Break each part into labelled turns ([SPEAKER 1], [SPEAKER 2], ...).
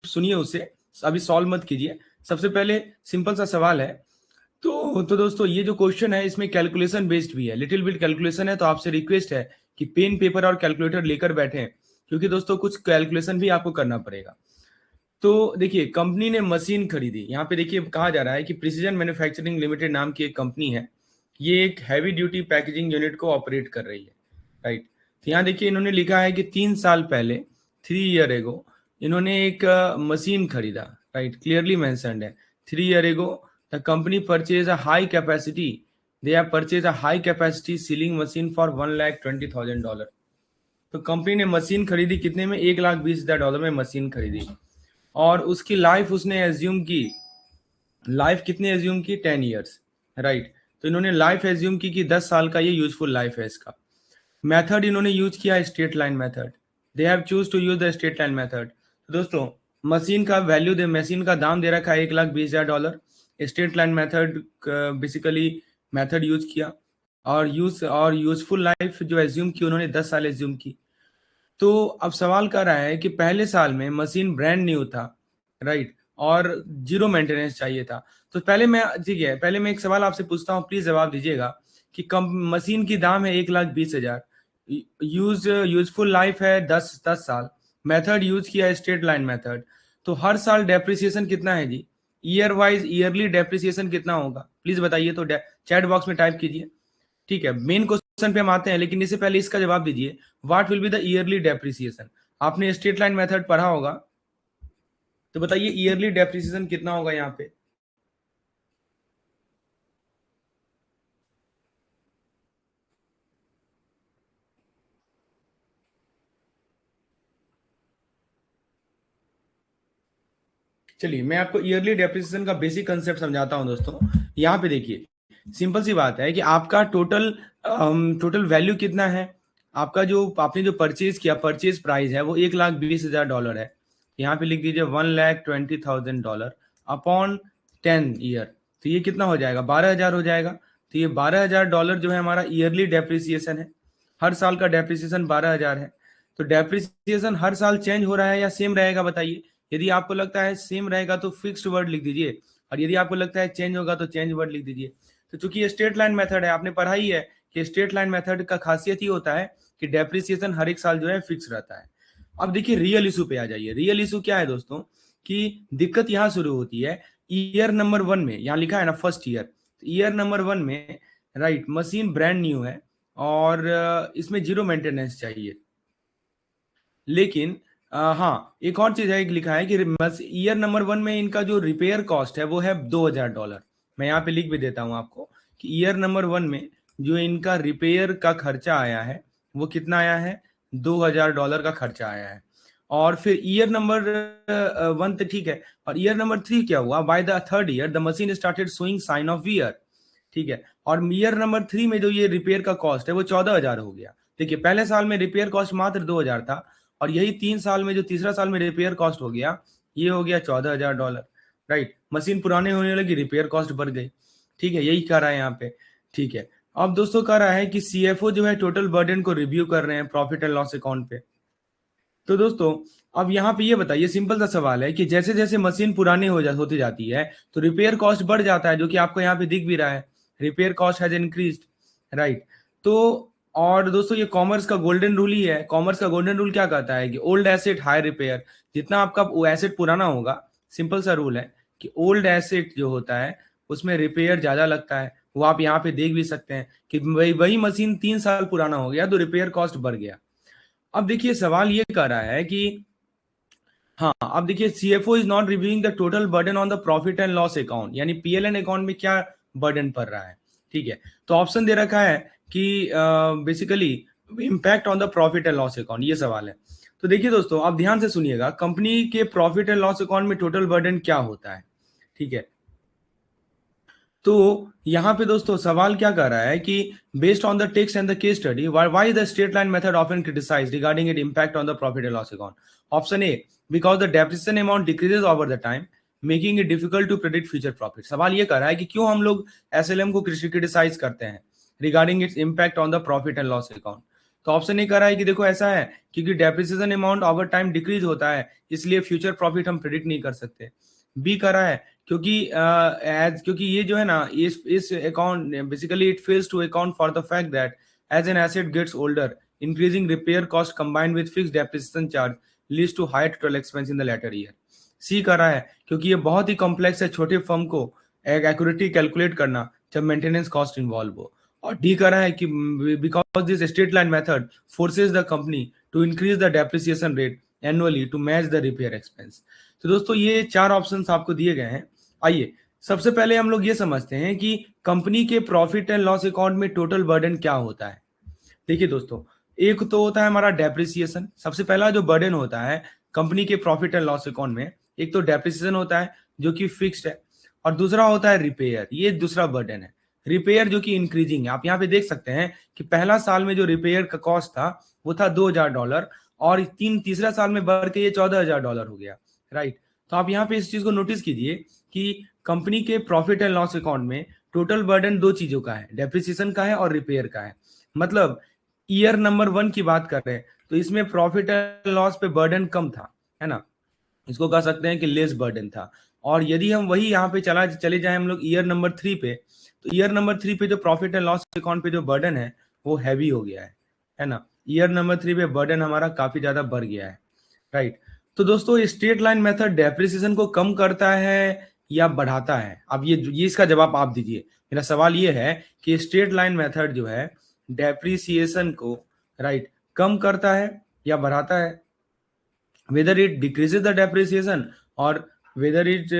[SPEAKER 1] सुनिए उसे, अभी सॉल्व मत कीजिए। सबसे पहले सिंपल सा सवाल है। तो दोस्तों ये जो क्वेश्चन है इसमें कैलकुलेशन बेस्ड भी है, लिटिल बिट कैलकुलेशन है, तो आपसे रिक्वेस्ट है कि पेन पेपर और कैलकुलेटर लेकर बैठें, क्योंकि दोस्तों कुछ कैलकुलेशन भी आपको करना पड़ेगा। तो देखिए, कंपनी ने मशीन खरीदी। यहाँ पे देखिए कहा जा रहा है कि प्रिसीजन मैन्युफैक्चरिंग लिमिटेड नाम की एक कंपनी है। ये एक हैवी ड्यूटी पैकेजिंग यूनिट को ऑपरेट कर रही है, राइट। तो यहाँ देखिए इन्होंने लिखा है कि 3 साल पहले, 3 ईयर एगो, इन्होंने एक मशीन खरीदा, राइट, क्लियरली मेंशन्ड है। 3 year ago the company purchase a high capacity, they have purchase a high capacity sealing machine for $1,20,000। तो कंपनी ने मशीन खरीदी कितने में? $1,20,000 में मशीन खरीदी। और उसकी लाइफ उसने एज्यूम की, लाइफ कितने एज्यूम की? 10 ईयर्स, राइट। तो इन्होंने लाइफ एज्यूम की कि 10 साल का ये यूजफुल लाइफ है इसका। मेथड इन्होंने यूज किया straight line method, they have choose to use the straight line method. दोस्तों मशीन का वैल्यू दे, मशीन का दाम दे रखा है $1,20,000। Straight line method basically method use किया, और यूजफुल लाइफ जो एज्यूम की उन्होंने 10 साल एज्यूम की। तो अब सवाल कर रहा है कि पहले साल में मशीन ब्रांड न्यू था, राइट, और जीरो मेंटेनेंस चाहिए था। तो पहले मैं, ठीक है, पहले मैं एक सवाल आपसे पूछता हूँ, प्लीज जवाब दीजिएगा कि कम मशीन की दाम है 1,20,000, यूजफुल लाइफ है 10 साल, मेथड यूज किया है स्ट्रेट लाइन मेथड, तो हर साल डेप्रिसिएशन कितना है जी? ईयर वाइज ईयरली डेप्रिसिएशन कितना होगा? प्लीज बताइए, तो चैट बॉक्स में टाइप कीजिए। ठीक है, मेन क्वेश्चन पे हम आते हैं, लेकिन इससे पहले इसका जवाब दीजिए, what will be the yearly depreciation? आपने स्ट्रेट लाइन मेथड पढ़ा होगा, तो बताइए ईयरली डेप्रिसिएशन कितना होगा यहाँ पे? चलिए मैं आपको ईयरली डेप्रिसिएशन का बेसिक कंसेप्ट समझाता हूं दोस्तों। यहाँ पे देखिए, सिंपल सी बात है कि आपका टोटल वैल्यू कितना है, आपका जो आपने जो परचेज किया, परचेज प्राइस है वो $1,20,000 है। यहाँ पे लिख दीजिए $1,20,000 अपॉन 10 ईयर, तो ये कितना हो जाएगा? 12,000 हो जाएगा। तो ये $12,000 जो है हमारा ईयरली डेप्रिसिएशन है, हर साल का डेप्रिसिएशन 12,000 है। तो डेप्रिसिएशन हर साल चेंज हो रहा है या सेम रहेगा, बताइए। यदि आपको लगता है सेम रहेगा तो फिक्स्ड वर्ड लिख दीजिए, और यदि आपको लगता है चेंज होगा तो चेंज वर्ड लिख दीजिए। तो चूंकि ये स्ट्रेट लाइन मेथड है, आपने पढ़ा ही है कि स्ट्रेट लाइन मेथड का खासियत ही होता है कि डेप्रिसिएशन हर एक साल जो है फिक्स रहता है। अब देखिए रियल इशू पे आ जाइए। रियल इशू क्या है दोस्तों, कि दिक्कत यहाँ शुरू होती है ईयर नंबर 1 में। यहाँ लिखा है ना फर्स्ट ईयर, ईयर नंबर 1 में, राइट, मशीन ब्रांड न्यू है और इसमें जीरो मेंटेनेंस चाहिए। लेकिन हाँ, एक और चीज है, एक लिखा है कि ईयर नंबर 1 में इनका जो रिपेयर कॉस्ट है वो है $2,000। मैं यहाँ पे लिख भी देता हूँ आपको कि ईयर नंबर 1 में जो इनका रिपेयर का खर्चा आया है वो कितना आया है? $2,000 का खर्चा आया है। और फिर ईयर नंबर 1 तो ठीक है, और ईयर नंबर 3 क्या हुआ? By the third year the machine started showing sign of wear, ठीक है। और ईयर नंबर 3 में जो ये रिपेयर का कॉस्ट है वो 14,000 हो गया। देखिए पहले साल में रिपेयर कॉस्ट मात्र 2,000 था, और यही 3 साल में, जो तीसरा साल में रिपेयर कॉस्ट हो गया, ये हो गया $14,000, राइट। मशीन पुराने होने लगी, रिपेयर कॉस्ट बढ़ गई, ठीक है, यही कह रहा है यहाँ पे, ठीक है। अब दोस्तों कह रहा है कि सीएफओ जो है टोटल बर्डन को रिव्यू कर रहे हैं प्रॉफिट एंड लॉस अकाउंट पे। तो दोस्तों अब यहाँ पे ये बताइए, सिंपल सा सवाल है कि जैसे जैसे मशीन पुरानी होती जाती है तो रिपेयर कॉस्ट बढ़ जाता है, जो कि आपको यहाँ पे दिख भी रहा है, repair cost has increased, right. तो और दोस्तों ये कॉमर्स का गोल्डन रूल ही है। कॉमर्स का गोल्डन रूल क्या कहता है कि ओल्ड एसेट हाई रिपेयर, जितना आपका वो एसेट पुराना होगा, सिंपल सा रूल है कि ओल्ड एसेट जो होता है उसमें रिपेयर ज्यादा लगता है। वो आप यहाँ पे देख भी सकते हैं कि वही मशीन 3 साल पुराना हो गया तो रिपेयर कॉस्ट बढ़ गया। अब देखिए सवाल ये कर रहा है कि हाँ, अब देखिए CFO is not reviewing the total burden on the profit and loss account, यानी पीएल एंड अकाउंट में क्या बर्डन पड़ रहा है, ठीक है। तो ऑप्शन दे रखा है कि basically impact on the profit and loss account, ये सवाल है। तो देखिए दोस्तों आप ध्यान से सुनिएगा, कंपनी के प्रॉफिट एंड लॉस अकाउंट में टोटल बर्डन क्या होता है, ठीक है। तो यहाँ पे दोस्तों सवाल क्या कर रहा है कि based on the text and the case study why the straight line method often criticised regarding it impact on the profit and loss account? Option A, because the depreciation amount decreases over the time making it difficult to predict future profit. सवाल ये कर रहा है कि क्यों हम लोग SLM को क्रिटिसाइज करते हैं regarding its impact on the profit and loss account. तो ऑप्शन ए कह रहा है कि देखो ऐसा है क्योंकि depreciation amount over time decrease होता है, इसलिए फ्यूचर प्रॉफिट हम प्रिडिक्ट नहीं कर सकते। बी कह रहा है क्योंकि ये जो है ना, इस account basically it fails to account for the fact that as an asset gets older increasing repair cost combined with fixed depreciation charge leads to high total expense in the later year. C कर रहा है क्योंकि ये बहुत ही complex है छोटे firm को एक एक्यूरेटली कैलकुलेट करना जब मेंटेनेंस कॉस्ट इन्वॉल्व हो। और डी कर रहा है कि because this straight line method forces the company to increase the depreciation rate annually to match the repair expense. तो दोस्तों ये 4 ऑप्शंस आपको दिए गए हैं। आइए सबसे पहले हम लोग ये समझते हैं कि कंपनी के प्रॉफिट एंड लॉस अकाउंट में टोटल बर्डन क्या होता है। देखिए दोस्तों, एक तो होता है हमारा डेप्रिसिएशन। सबसे पहला जो बर्डन होता है कंपनी के प्रॉफिट एंड लॉस अकाउंट में, एक तो डेप्रिसिएशन होता है जो कि फिक्स्ड है, और दूसरा होता है रिपेयर, ये दूसरा बर्डन है। रिपेयर जो कि इंक्रीजिंग है। आप यहाँ पे देख सकते हैं कि पहला साल में जो रिपेयर का कॉस्ट था वो था $2000 और तीसरा साल में बढ़ के ये $14000 हो गया, राइट। तो आप यहाँ पे इस चीज को नोटिस कीजिए कि कंपनी के प्रॉफिट एंड लॉस अकाउंट में टोटल बर्डन 2 चीजों का है, डेप्रिसिएशन का है और रिपेयर का है। मतलब ईयर नंबर 1 की बात कर रहे हैं तो इसमें प्रॉफिट एंड लॉस पे बर्डन कम था, है ना, इसको कह सकते हैं कि लेस बर्डन था। और यदि हम वही यहाँ पे चले जाए हम लोग ईयर नंबर 3 पे, तो ईयर नंबर 3 पे जो प्रॉफिट एंड लॉस अकाउंट पे जो बर्डन है वो हैवी हो गया है ना। ईयर नंबर 3 पे बर्डन हमारा काफी ज्यादा बढ़ गया है, राइट। तो दोस्तों स्ट्रेट लाइन मेथड डेप्रिसिएशन को कम करता है या बढ़ाता है? अब ये इसका जवाब आप दीजिए। मेरा सवाल ये है कि स्ट्रेट लाइन मेथड जो है डेप्रिसिएशन को, राइट, कम करता है या बढ़ाता है? whether it decreases the depreciation or whether it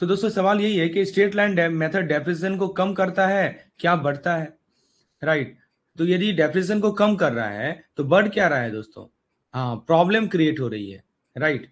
[SPEAKER 1] तो दोस्तों सवाल यही है कि स्ट्रेट लाइन मेथड डेप्रिसिएशन को कम करता है क्या बढ़ता है, राइट। तो यदि डेप्रिसिएशन को कम कर रहा है तो बढ़ क्या रहा है दोस्तों? हाँ, प्रॉब्लम क्रिएट हो रही है, राइट।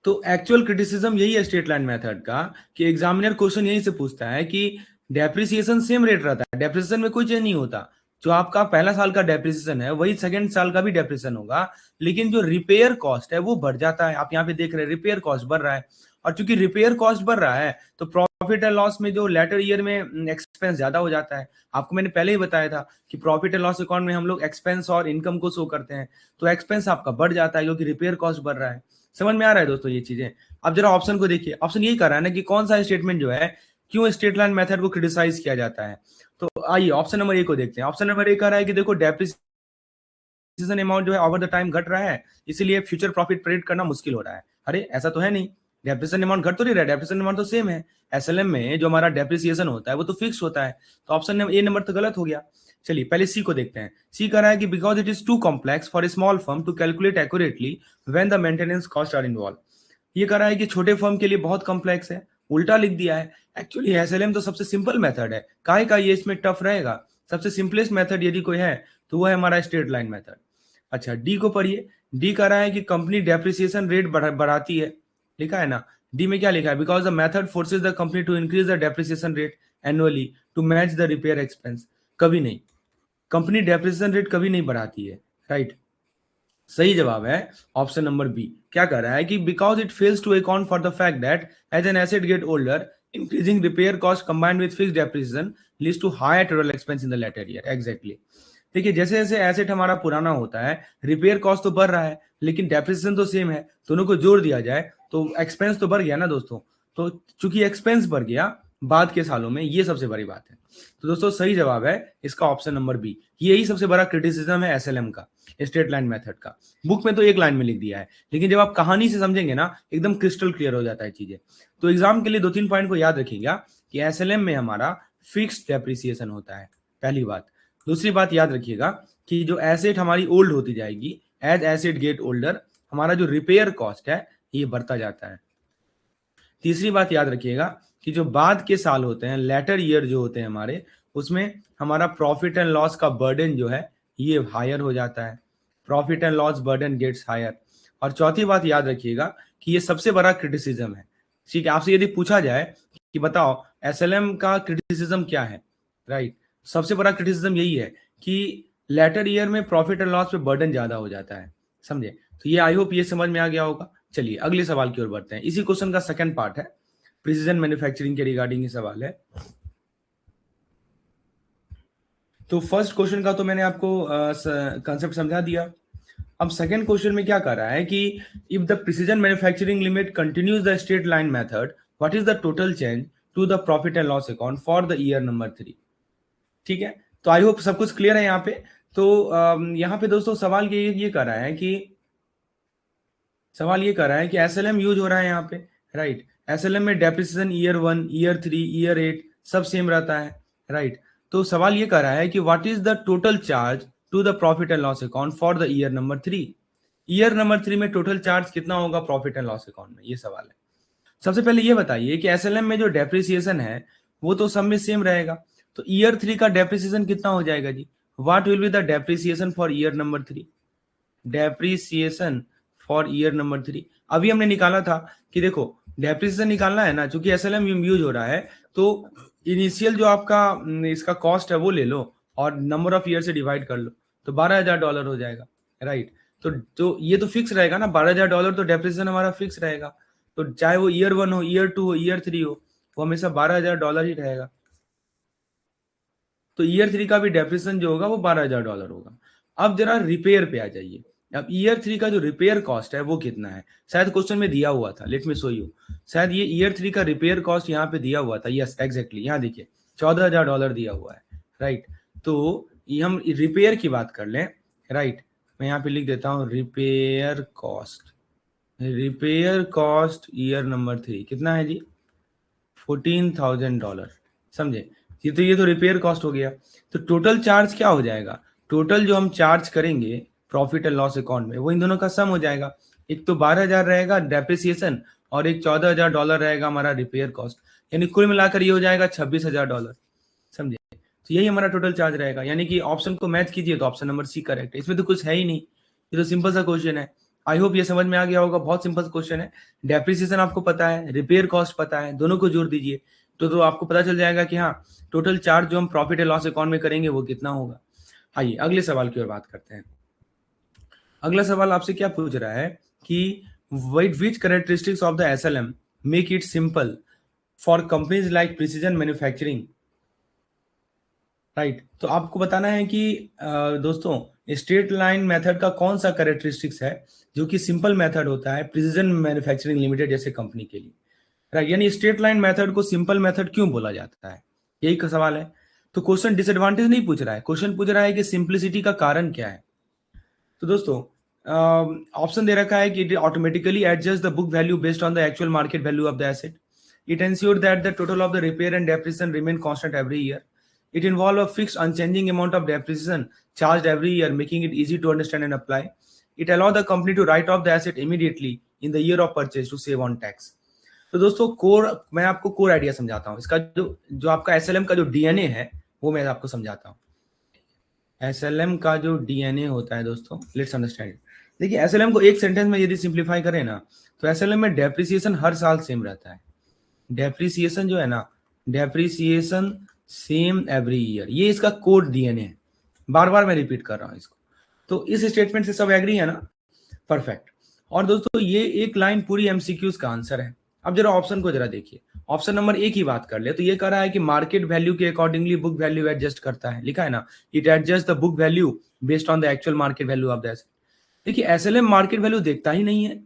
[SPEAKER 1] तो एक्चुअल क्रिटिसिज्म यही है स्ट्रेट लाइन मेथड का कि एग्जामिनर क्वेश्चन यही से पूछता है कि डेप्रिसिएशन सेम रेट रहता है, डेप्रिसिएशन में कोई चेंज नहीं होता। जो आपका पहला साल का डेप्रिसिएशन है वही सेकंड साल का भी डेप्रिसिएशन होगा, लेकिन जो रिपेयर कॉस्ट है वो बढ़ जाता है। आप यहाँ पे देख रहे हैं रिपेयर कॉस्ट बढ़ रहा है, और चूंकि रिपेयर कॉस्ट बढ़ रहा है तो प्रॉफिट एंड लॉस में जो लेटर ईयर में एक्सपेंस ज्यादा हो जाता है। आपको मैंने पहले ही बताया था कि प्रॉफिट एंड लॉस अकाउंट में हम लोग एक्सपेंस और इनकम को शो करते हैं, तो एक्सपेंस आपका बढ़ जाता है क्योंकि रिपेयर कॉस्ट बढ़ रहा है। समझ में आ रहा है दोस्तों ये चीजें? अब जरा ऑप्शन को देखिए, ऑप्शन यही कर रहा है ना कि कौन सा स्टेटमेंट जो है क्यों स्ट्रेट लाइन मेथड को क्रिटिसाइज किया जाता है। तो आइए ऑप्शन नंबर ए को देखते हैं। ऑप्शन नंबर ए कह रहा है कि देखो डेप्रिसिएशन अमाउंट जो है ओवर द टाइम घट रहा है, इसीलिए फ्यूचर प्रॉफिट प्रेडिक्ट करना मुश्किल हो रहा है। अरे ऐसा तो है नहीं, डेप्रिसिएशन अमाउंट घट तो नहीं रहा है, डेप्रिसिएशन अमाउंट तो सेम है। एसएलएम में जो हमारा डेप्रिसिएशन होता है वो तो फिक्स होता है, तो ऑप्शन ए नंबर तो गलत हो गया। चलिए पहले सी को देखते हैं। सी कह रहा है कि because it is too complex for a small firm to calculate accurately when the maintenance cost are involve. ये कह रहा है कि छोटे फर्म के लिए बहुत कॉम्प्लेक्स है, उल्टा लिख दिया है। एक्चुअली एसएलएम तो सबसे सिंपल मेथड है, काहे का ये इसमें टफ रहेगा? सबसे सिंपलेस्ट मेथड यदि कोई है तो वो है हमारा स्ट्रेट लाइन मेथड। अच्छा डी को पढ़िए। डी कह रहा है कि कंपनी डेप्रिसिएशन रेट बढ़ाती है, लिखा है ना। डी में क्या लिखा है? Because the method forces the company to increase the depreciation rate annually to match the repair expense. कभी नहीं, कंपनी डेप्रिसिएशन रेट कभी नहीं बढ़ाती है, राइट। सही जवाब है ऑप्शन नंबर बी। क्या कह रहा है कि because it fails to account for the fact that as an asset get older increasing repair cost combined with fixed depreciation leads to higher total expense in the later year. Exactly. देखिए जैसे जैसे asset हमारा पुराना होता है repair cost तो बढ़ रहा है, लेकिन डेप्रिसिएशन तो सेम है, दोनों को जोड़ दिया जाए तो एक्सपेंस तो बढ़ गया ना दोस्तों। तो चूंकि एक्सपेंस बढ़ गया बाद के सालों में, ये सबसे बड़ी बात है। तो दोस्तों सही जवाब है इसका ऑप्शन नंबर बी। यही सबसे बड़ा क्रिटिसिज्म है एसएलएम का, स्ट्रेट लाइन मेथड का। बुक में तो एक लाइन में लिख दिया है, लेकिन जब आप कहानी से समझेंगे ना एकदम क्रिस्टल क्लियर हो जाता है चीजें। तो एग्जाम के लिए 2-3 पॉइंट को याद रखिएगा कि एसएलएम में हमारा फिक्स्ड डेप्रिसिएशन होता है, पहली बात। दूसरी बात याद रखिएगा कि जो एसेट हमारी ओल्ड होती जाएगी, एज एसेट गेट ओल्डर हमारा जो रिपेयर कॉस्ट है ये बढ़ता जाता है। तीसरी बात याद रखिएगा कि जो बाद के साल होते हैं, लेटर ईयर जो होते हैं हमारे, उसमें हमारा प्रॉफिट एंड लॉस का बर्डन जो है ये हायर हो जाता है, profit and loss burden gets higher. और चौथी बात याद रखिएगा कि ये सबसे बड़ा क्रिटिसिज्म है। ठीक है, आपसे यदि पूछा जाए कि बताओ एसएलएम का क्रिटिसिज्म क्या है, राइट, सबसे बड़ा क्रिटिसिज्म यही है कि लेटर ईयर में प्रॉफिट एंड लॉस पे बर्डन ज्यादा हो जाता है, समझे। तो ये आई होप ये समझ में आ गया होगा। चलिए अगले सवाल की ओर बढ़ते हैं। इसी क्वेश्चन का सेकंड पार्ट है, प्रिसीजन मैन्युफैक्चरिंग के रिगार्डिंग ये सवाल है। तो फर्स्ट क्वेश्चन का तो मैंने आपको कंसेप्ट समझा दिया। अब सेकंड क्वेश्चन में क्या कर रहा है कि if the precision manufacturing limit continues the straight line method, what is the total change to the profit and loss account for the year number 3। ठीक है, तो आई होप सब कुछ क्लियर है यहाँ पे। तो यहाँ पे दोस्तों सवाल ये कर रहा है कि एसएलएम यूज हो रहा है यहाँ पे, राइट। एसएलएम में डेप्रिसिएशन ईयर 1, ईयर 3, ईयर 8 सब सेम रहता है, राइट। तो सवाल ये कर रहा है कि what is the total charge to the profit and loss account for the year number 3। Year number 3 में टोटल चार्ज कितना होगा प्रॉफिट एंड लॉस अकाउंट में, ये सवाल है। सबसे पहले ये बताइए कि एसएलएम में जो डेप्रिसिएशन है वो तो सब में सेम रहेगा, तो ईयर 3 का डेप्रिसिएशन कितना हो जाएगा जी? What will be the depreciation for year number 3? Depreciation for year number 3 अभी हमने निकाला था कि देखो डेप्रिसिएशन निकालना है ना, चूंकि एसएलएम यूज हो रहा है तो इनिशियल जो आपका इसका कॉस्ट है वो ले लो और नंबर ऑफ ईयर से डिवाइड कर लो, तो $12,000 हो जाएगा, राइट। तो ये तो फिक्स रहेगा ना, $12,000 तो डेप्रिसिएशन हमारा फिक्स रहेगा। तो चाहे वो ईयर 1 हो, ईयर 2 हो, ईयर 3 हो, वो हमेशा $12,000 ही रहेगा। तो ईयर 3 का भी डेप्रिसिएशन जो होगा वो $12,000 होगा। अब जरा रिपेयर पे आ जाइए। अब ईयर 3 का जो रिपेयर कॉस्ट है वो कितना है, शायद क्वेश्चन में दिया हुआ था, लेट मी शो यू। शायद ये ईयर 3 का रिपेयर कॉस्ट यहाँ पे दिया हुआ था, यस एग्जैक्टली, यहाँ देखिए $14,000 दिया हुआ है, राइट। तो ये हम रिपेयर की बात कर लें, राइट। मैं यहाँ पे लिख देता हूँ रिपेयर कॉस्ट ईयर नंबर 3 कितना है जी? $14,000, समझे। ये तो रिपेयर कॉस्ट हो गया। तो टोटल चार्ज क्या हो जाएगा? टोटल जो हम चार्ज करेंगे प्रॉफिट एंड लॉस अकाउंट में वो इन दोनों का सम हो जाएगा। एक तो 12,000 रहेगा डेप्रिसिएशन और एक $14,000 रहेगा हमारा रिपेयर कॉस्ट, यानी कुल मिलाकर ये हो जाएगा $26,000, समझे। तो यही हमारा टोटल चार्ज रहेगा, यानी कि ऑप्शन को मैच कीजिए तो ऑप्शन नंबर सी करेक्ट है। इसमें तो कुछ है ही नहीं, ये तो सिंपल सा क्वेश्चन है। आई होप ये समझ में आ गया होगा, बहुत सिंपल क्वेश्चन है। डेप्रिसिएशन आपको पता है, रिपेयर कॉस्ट पता है, दोनों को जोड़ दीजिए तो आपको पता चल जाएगा कि हाँ टोटल चार्ज जो हम प्रॉफिट एंड लॉस अकाउंट में करेंगे वो कितना होगा। आइए अगले सवाल की ओर बात करते हैं। अगला सवाल आपसे क्या पूछ रहा है कि which characteristics of the SLM make it simple for companies like precision manufacturing, right. तो आपको बताना है कि दोस्तों स्ट्रेट लाइन मेथड का कौन सा कैरेक्टरिस्टिक्स है जो कि सिंपल मेथड होता है प्रिसीजन मैन्युफैक्चरिंग लिमिटेड जैसे कंपनी के लिए, राइट। यानी स्ट्रेट लाइन मेथड को सिंपल मेथड क्यों बोला जाता है, यही का सवाल है। तो क्वेश्चन डिसएडवांटेज नहीं पूछ रहा है, क्वेश्चन पूछ रहा है कि सिंप्लिसिटी का कारण क्या है। तो दोस्तों ऑप्शन दे रखा है कि it automatically adjust the book value based on the actual market value of the asset, it ensure that the total of the repair and depreciation remain constant every year, it involve a fixed unchanging amount of depreciation charged every year, making it easy to understand and apply, it allow the company to write off the asset immediately in the year of purchase to save on tax। तो दोस्तों core, मैं आपको core idea समझाता हूँ इसका, जो आपका SLM का जो डीएनए है वो मैं आपको समझाता हूँ। एसएलएम का जो डीएनए होता है दोस्तों, लेट्स अंडरस्टैंड। देखिए एसएलएम को एक सेंटेंस में यदि सिंप्लीफाई करें ना तो एसएलएम में डेप्रिसिएशन हर साल सेम रहता है। डेप्रिसिएशन जो है ना, डेप्रिसिएशन सेम एवरी ईयर, ये इसका कोड डीएनए है। बार बार मैं रिपीट कर रहा हूं इसको। तो इस स्टेटमेंट से सब एग्री है ना? परफेक्ट। और दोस्तों ये एक लाइन पूरी एमसीक्यूज का आंसर है। अब जरा ऑप्शन को जरा देखिए, ऑप्शन नंबर ए की बात कर ले तो ये कह रहा है कि मार्केट वैल्यू के अकॉर्डिंगली बुक वैल्यू एडजस्ट करता है, लिखा है ना, it adjust the book value based on the actual market value of the asset. देखिए एसएलएम मार्केट वैल्यू देखता ही नहीं है,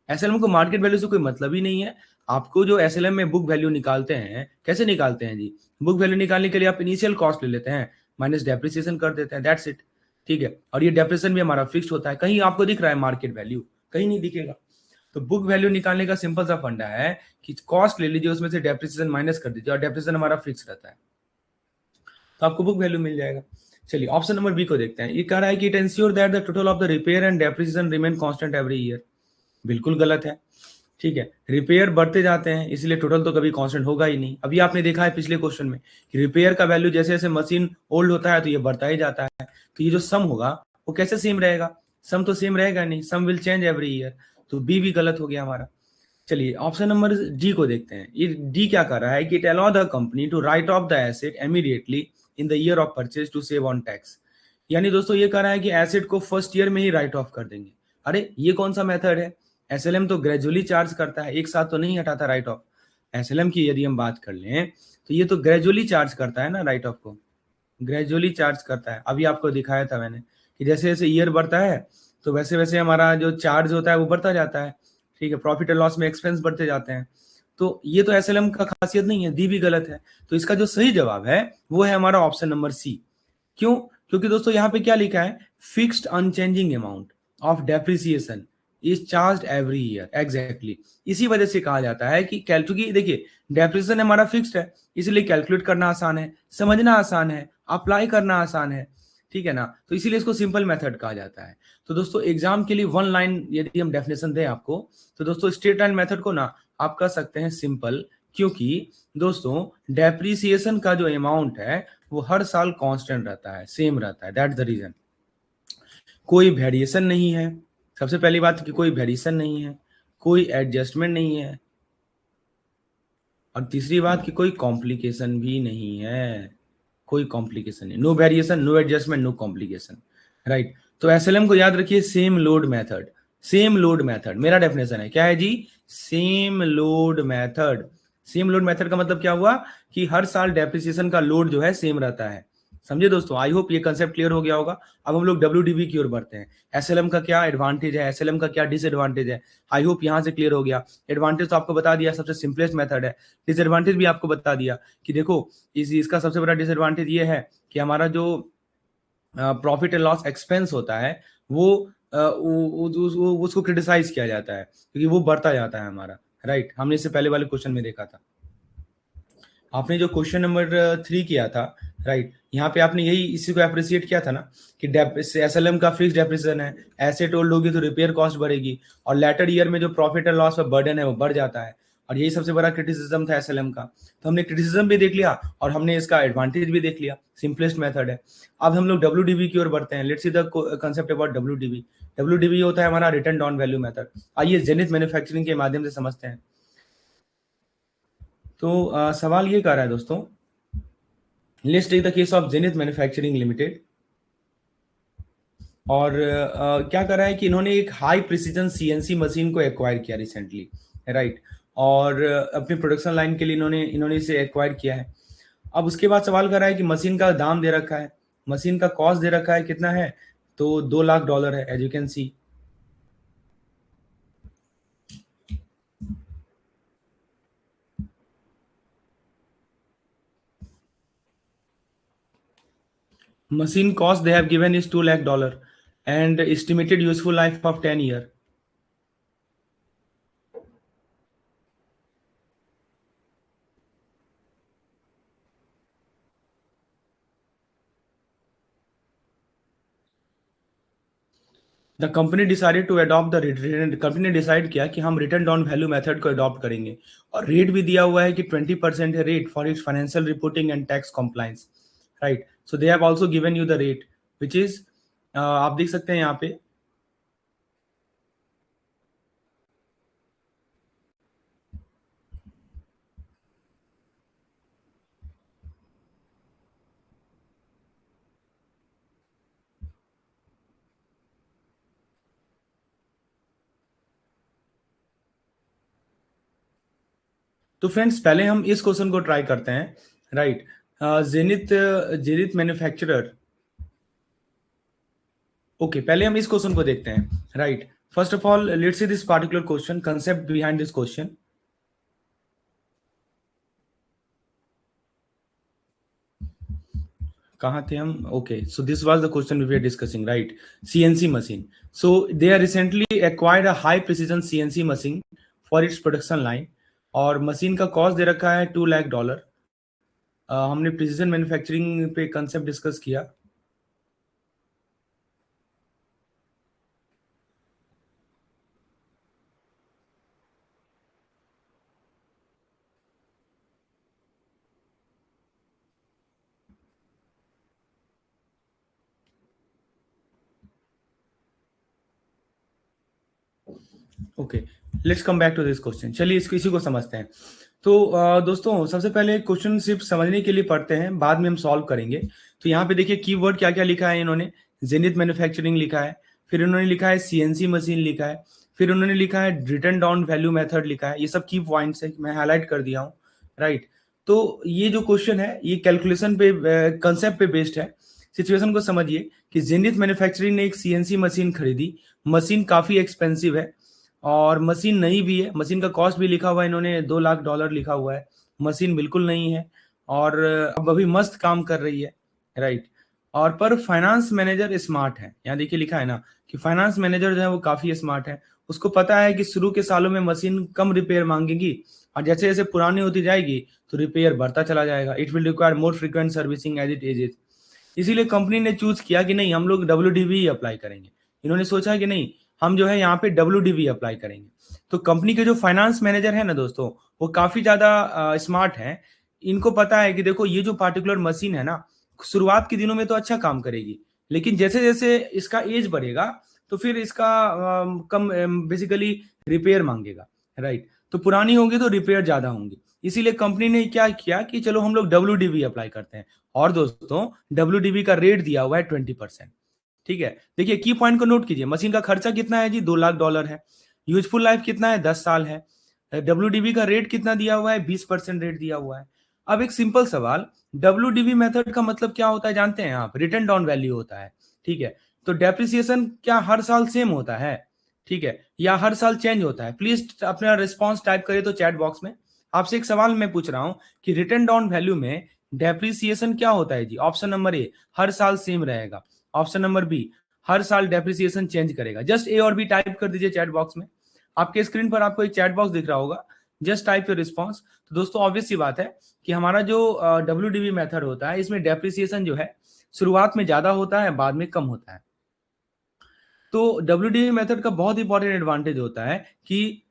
[SPEAKER 1] एसएलएम को मार्केट वैल्यू से कोई मतलब ही नहीं है। आपको जो एसएलएम में बुक वैल्यू निकालते हैं, कैसे निकालते हैं जी? बुक वैल्यू निकालने के लिए आप इनिशियल कॉस्ट ले लेते हैं माइनस डेप्रिसिएशन कर देते हैं, दैट्स इट, ठीक है। और ये डेप्रिसिएशन भी हमारा फिक्स्ड होता है। कहीं आपको दिख रहा है मार्केट वैल्यू? कहीं नहीं दिखेगा। तो बुक वैल्यू निकालने का सिंपल सा फंडा है कि कॉस्ट ले लीजिए, उसमें से डेप्रिसिएशन माइनस कर दीजिए और डेप्रिसिएशन हमारा फिक्स रहता है, तो आपको बुक वैल्यू मिल जाएगा। चलिए ऑप्शन नंबर बी को देखते हैं। ये कह रहा है कि it ensure that the total of the repair and depreciation remain constant every year. बिल्कुल गलत है, ठीक है। रिपेयर बढ़ते जाते हैं इसलिए टोटल तो कभी कांस्टेंट होगा ही नहीं। अभी आपने देखा है पिछले क्वेश्चन में कि रिपेयर का वैल्यू जैसे जैसे मशीन ओल्ड होता है तो ये बढ़ता ही जाता है, तो ये जो सम होगा वो कैसे सेम रहेगा? सम तो सेम रहेगा नहीं, सम विल चेंज एवरी ईयर। तो बी भी गलत हो गया हमारा। चलिए ऑप्शन नंबर डी को देखते हैं। ये डी क्या कर रहा है कि it allow the company to write off the asset immediately in the year of purchase to save on tax. यानी दोस्तों ये कह रहा है कि एसेट को फर्स्ट ईयर में ही राइट ऑफ कर देंगे। अरे ये कौन सा मेथड है? एसएलएम तो ग्रेजुअली चार्ज करता है, एक साथ तो नहीं हटाता राइट ऑफ। एसएलएम की यदि हम बात कर लें तो ये तो ग्रेजुअली चार्ज करता है ना राइट ऑफ को, ग्रेजुअली चार्ज करता है। अभी आपको दिखाया था मैंने कि जैसे जैसे ईयर बढ़ता है तो वैसे वैसे हमारा जो चार्ज होता है वो बढ़ता जाता है। ठीक है, प्रॉफिट एंड लॉस में एक्सपेंस बढ़ते जाते हैं। तो ये तो एसएलएम का खासियत नहीं है, दी भी गलत है। तो इसका जो सही जवाब है वो है हमारा ऑप्शन नंबर सी। क्यों? क्योंकि दोस्तों यहाँ पे क्या लिखा है, fixed unchanging amount of depreciation is charge every year. Exactly इसी वजह से कहा जाता है कि क्योंकि देखिए डेप्रिसिएशन हमारा फिक्स्ड है, इसलिए कैलकुलेट करना आसान है, समझना आसान है, अप्लाई करना आसान है। ठीक है ना, तो इसीलिए इसको सिंपल मेथड कहा जाता है। तो दोस्तों एग्जाम के लिए वन लाइन यदि हम डेफिनेशन दें आपको, तो दोस्तों स्ट्रेट लाइन मेथड को ना आप कर सकते हैं सिंपल, क्योंकि दोस्तों डेप्रिसिएशन का जो अमाउंट है वो हर साल कांस्टेंट रहता है, सेम रहता है। दैट्स द रीजन, कोई वेरिएशन नहीं है। सबसे पहली बात कि कोई वेरिएशन नहीं है, कोई एडजस्टमेंट नहीं है, और तीसरी बात कि कोई कॉम्प्लिकेशन भी नहीं है। कोई कॉम्प्लिकेशन नहीं, no variation, no adjustment, no complication. Right, तो एसएलएम को याद रखिए, same load method. Same load method मेरा डेफिनेशन है, क्या है जी? Same load method. Same load method का मतलब क्या हुआ कि हर साल डेप्रिसिएशन का लोड जो है सेम रहता है। समझे दोस्तों? आई होप ये कंसेप्ट क्लियर हो गया होगा। अब हम लोग डब्ल्यूडीवी की ओर बढ़ते हैं। एसएलएम का क्या एडवांटेज है, एसएलएम का क्या डिसएडवांटेज है, आई होप यहां से क्लियर हो गया। एडवांटेज तो आपको बता दिया, सबसे सिंपलेस्ट मेथड है। डिसएडवांटेज भी आपको बता दिया कि देखो इसका सबसे बड़ा डिसएडवांटेज ये है कि हमारा जो प्रॉफिट एंड लॉस एक्सपेंस होता है वो उसको क्रिटिसाइज किया जाता है, क्योंकि वो बढ़ता जाता है हमारा। राइट, हमने इससे पहले वाले क्वेश्चन में देखा था। आपने जो क्वेश्चन नंबर 3 किया था, राइट, यहाँ पे आपने यही इसी को अप्रिशिएट किया था ना कि एसएलएम का फिक्स डेप्रिसिएशन है, एसेट होल्ड होगी तो रिपेयर कॉस्ट बढ़ेगी, और लेटर ईयर में जो प्रॉफिट एंड लॉस का बर्डन है वो बढ़ जाता है। और यही सबसे बड़ा क्रिटिसिज्म था एसएलएम का। तो हमने क्रिटिसिज्म भी देख लिया और हमने इसका एडवांटेज भी देख लिया, सिंपलेस्ट मेथड है। अब हम लोग डब्ल्यूडीबी की ओर बढ़ते हैं। Let's see the concept about WDV. WDV होता है हमारा रिटर्न डाउन वैल्यू मेथड। आइए जेनिथ मैन्युफैक्चरिंग के माध्यम से समझते हैं। तो सवाल ये कर रहा है दोस्तों, let's take the case of Zenith manufacturing limited. और क्या कर रहा है कि इन्होंने एक हाई प्रिसीजन सीएनसी मशीन को एक्वायर किया रिसेंटली, राइट, और अपनी प्रोडक्शन लाइन के लिए इन्होंने इसे एक्वायर किया है। अब उसके बाद सवाल कर रहा है कि मशीन का दाम दे रखा है, मशीन का कॉस्ट दे रखा है, कितना है? तो $2 लाख है, as you can see. Machine cost they have given is $2 lakh and estimated useful life of 10 year. The company decided to adopt company decide किया कि हम रिटर्न डाउन वैल्यू मेथड को अडॉप्ट करेंगे, और रेट भी दिया हुआ है कि 20% है rate for its financial reporting and tax compliance. Right, so they have also given you the rate which is, आप देख सकते हैं यहाँ पे। तो फ्रेंड्स पहले हम इस क्वेश्चन को ट्राई करते हैं। Right, Zenith Zenith manufacturer. Okay, पहले हम इस क्वेश्चन को देखते हैं। Right, first of all let's see this particular question, concept behind this question. कहाँ थे हम? Okay, so this was the question we were discussing, right, CNC machine. So they are recently acquired a high precision CNC machine for its production line, और machine का cost दे रखा है $2 लाख। हमने precision manufacturing पे कंसेप्ट डिस्कस किया। Okay, let's come back to this question. चलिए इसको इसी को समझते हैं। तो दोस्तों सबसे पहले क्वेश्चन सिर्फ समझने के लिए पढ़ते हैं, बाद में हम सॉल्व करेंगे। तो यहाँ पे देखिए कीवर्ड क्या क्या लिखा है इन्होंने। जेनिथ मैन्युफैक्चरिंग लिखा है, फिर उन्होंने लिखा है सीएनसी मशीन लिखा है, फिर उन्होंने लिखा है रिटर्न डाउन वैल्यू मेथड लिखा है। ये सब की पॉइंट्स है, मैं हाईलाइट कर दिया हूँ। राइट, तो ये जो क्वेश्चन है ये कैलकुलेशन पे कंसेप्ट पे बेस्ड है। सिचुएशन को समझिए कि जेनिथ मैन्युफैक्चरिंग ने एक सीएनसी मशीन खरीदी। मशीन काफी एक्सपेंसिव है और मशीन नई भी है। मशीन का कॉस्ट भी लिखा हुआ है, इन्होंने $2 लाख लिखा हुआ है। मशीन बिल्कुल नहीं है और अब अभी मस्त काम कर रही है, राइट। और पर फाइनेंस मैनेजर स्मार्ट है, यहाँ देखिए लिखा है ना कि फाइनेंस मैनेजर जो है वो काफी स्मार्ट है। उसको पता है कि शुरू के सालों में मशीन कम रिपेयर मांगेगी और जैसे जैसे पुरानी होती जाएगी तो रिपेयर बढ़ता चला जाएगा। It will require more frequent servicing as it ages. इसीलिए कंपनी ने चूज किया कि नहीं, हम लोग डब्ल्यूडीवी अप्लाई करेंगे। इन्होंने सोचा कि नहीं, हम जो है यहाँ पे डब्ल्यूडीवी अप्लाई करेंगे। तो कंपनी के जो फाइनेंस मैनेजर है ना दोस्तों, वो काफी ज्यादा स्मार्ट है। इनको पता है कि देखो ये जो पार्टिकुलर मशीन है ना, शुरुआत के दिनों में तो अच्छा काम करेगी, लेकिन जैसे जैसे इसका एज बढ़ेगा तो फिर इसका कम बेसिकली रिपेयर मांगेगा, राइट। तो पुरानी होगी तो रिपेयर ज्यादा होंगी। इसीलिए कंपनी ने क्या किया कि चलो हम लोग डब्ल्यूडीवी अप्लाई करते हैं। और दोस्तों डब्ल्यूडीवी का रेट दिया हुआ है 20%। ठीक है, देखिए की पॉइंट को नोट कीजिए। मशीन का खर्चा कितना है जी, $2 लाख है। यूजफुल लाइफ कितना है, 10 साल है। डब्ल्यूडीवी का रेट कितना दिया हुआ है, 20% रेट दिया हुआ है। अब एक सिंपल सवाल, डब्ल्यूडीवी मेथड का मतलब क्या होता है जानते हैं आप? रिटर्न डाउन वैल्यू होता है, ठीक है। तो डेप्रिसिएशन क्या हर साल सेम होता है, ठीक है, या हर साल चेंज होता है? प्लीज अपना रिस्पॉन्स टाइप करिए तो चैट बॉक्स में। आपसे एक सवाल मैं पूछ रहा हूं कि रिटर्न डाउन वैल्यू में डेप्रिसिएशन क्या होता है जी? ऑप्शन नंबर ए, हर साल सेम रहेगा। ऑप्शन नंबर बी, हर साल डेप्रिसिएशन चेंज करेगा। जस्ट ए और बी टाइप कर दीजिए चैट बॉक्स में। आपके स्क्रीन पर आपको एक चैट बॉक्स दिख रहा होगा, जस्ट टाइप योर रिस्पॉन्स। तो दोस्तों ऑब्वियस सी बात है कि हमारा जो डब्ल्यूडीवी मेथड होता है इसमें डेप्रिसिएशन जो है शुरुआत में ज्यादा होता है, बाद में कम होता है। तो डब्ल्यूडीवी मेथड का बहुत इंपॉर्टेंट एडवांटेज होता है कि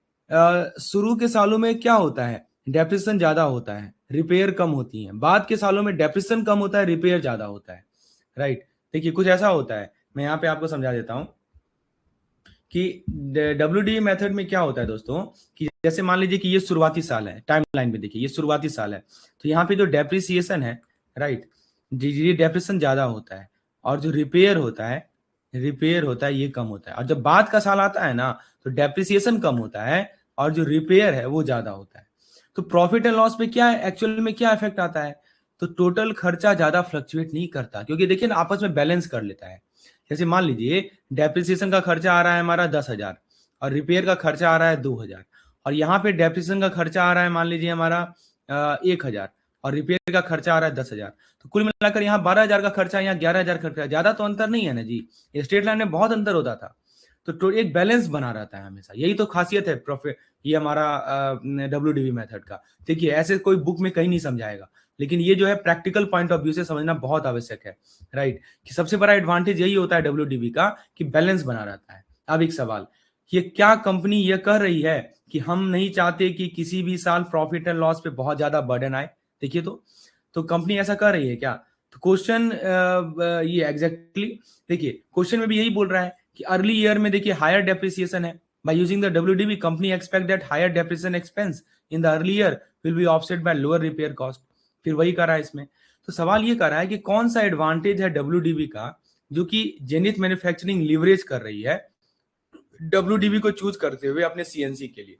[SPEAKER 1] शुरू के सालों में क्या होता है, डेप्रिसिएशन ज्यादा होता है, रिपेयर कम होती है। बाद के सालों में डेप्रिसिएशन कम होता है, रिपेयर ज्यादा होता है, राइट। देखिए कुछ ऐसा होता है, मैं यहाँ पे आपको समझा देता हूं कि डब्ल्यूडीवी मेथड में क्या होता है दोस्तों, कि जैसे मान लीजिए कि ये शुरुआती साल है, टाइमलाइन पे देखिए ये शुरुआती साल है, तो यहाँ पे जो डेप्रिसिएशन है, राइट, जी जी, डेप्रिसिएशन ज्यादा होता है और जो रिपेयर होता है ये कम होता है। और जब बाद का साल आता है ना तो डेप्रिसिएशन कम होता है और जो रिपेयर है वो ज्यादा होता है। तो प्रॉफिट एंड लॉस पे क्या है एक्चुअल में, क्या इफेक्ट आता है? तो टोटल खर्चा ज्यादा फ्लक्चुएट नहीं करता, क्योंकि देखिए ना आपस में बैलेंस कर लेता है। जैसे मान लीजिए डेप्रिसिएशन का खर्चा आ रहा है हमारा 10,000 और रिपेयर का खर्चा आ रहा है 2,000, और यहाँ पे डेप्रिसिएशन का खर्चा आ रहा है मान लीजिए हमारा 1,000 और रिपेयर का खर्चा आ रहा है 10,000। तो कुल मिलाकर यहाँ 12,000 का खर्चा, यहाँ 11,000 खर्चा, ज्यादा तो अंतर नहीं है ना जी। स्ट्रेट लाइन में बहुत अंतर होता था। तो एक बैलेंस बना रहता है हमेशा, यही तो खासियत है प्रॉफिट ये हमारा डब्ल्यूडीवी मेथड का। देखिए ऐसे कोई बुक में कहीं नहीं समझाएगा, लेकिन ये जो है प्रैक्टिकल पॉइंट ऑफ व्यू से समझना बहुत आवश्यक है, राइट। कि सबसे बड़ा एडवांटेज यही होता है डब्ल्यूडीवी का कि बैलेंस बना रहता है। अब एक सवाल, ये क्या कंपनी ये कह रही है कि हम नहीं चाहते कि किसी भी साल प्रॉफिट एंड लॉस पे बहुत ज्यादा बर्डन आए? देखिए तो कंपनी ऐसा कर रही है क्या? तो क्वेश्चन ये एग्जैक्टली देखिए क्वेश्चन में भी यही बोल रहा है कि अर्ली ईयर में देखिए हायर डेप्रिसिएशन है। By using the WDV company expect that higher depreciation expense in the early year will be offset by lower repair cost. फिर वही कर रहा है इसमें। तो सवाल ये कर रहा है कि कौन सा एडवांटेज है डब्ल्यूडीवी का जो कि जेनिथ मैन्युफैक्चरिंग लीवरेज कर रही है डब्ल्यूडीवी को चूज करते हुए अपने सीएनसी के लिए।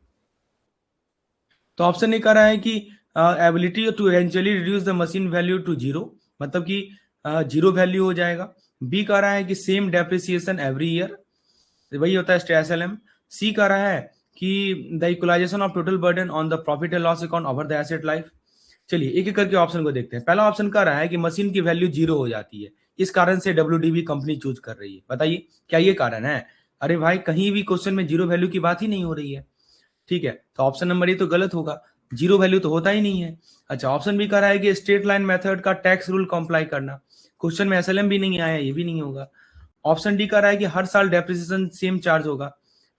[SPEAKER 1] तो ऑप्शन ए कह रहा है कि ability to eventually reduce the machine value to zero, मतलब कि जीरो वैल्यू हो जाएगा। बी कह रहा है कि सेम डेप्रिसिएशन एवरी ईयर, वही होता है एसएलएम। सी कह रहा है कि the equalisation of total burden on the profit and loss account over the asset life. चलिए एक एक करके ऑप्शन को देखते हैं। पहला ऑप्शन कह रहा है कि मशीन की वैल्यू जीरो हो जाती है, इस कारण से डब्ल्यूडीवी कंपनी चूज कर रही है। बताइए क्या ये कारण है? अरे भाई कहीं भी क्वेश्चन में जीरो वैल्यू की बात ही नहीं हो रही है, ठीक है। तो ऑप्शन नंबर ए तो गलत होगा, जीरो वैल्यू तो होता ही नहीं है। अच्छा ऑप्शन बी कह रहा है कि स्ट्रेट लाइन मेथड का टैक्स रूल कंप्लाई करना, क्वेश्चन में एसएलएम भी नहीं आया, ये भी नहीं होगा। ऑप्शन डी कह रहा है कि हर साल डेप्रिसिएशन सेम चार्ज होगा।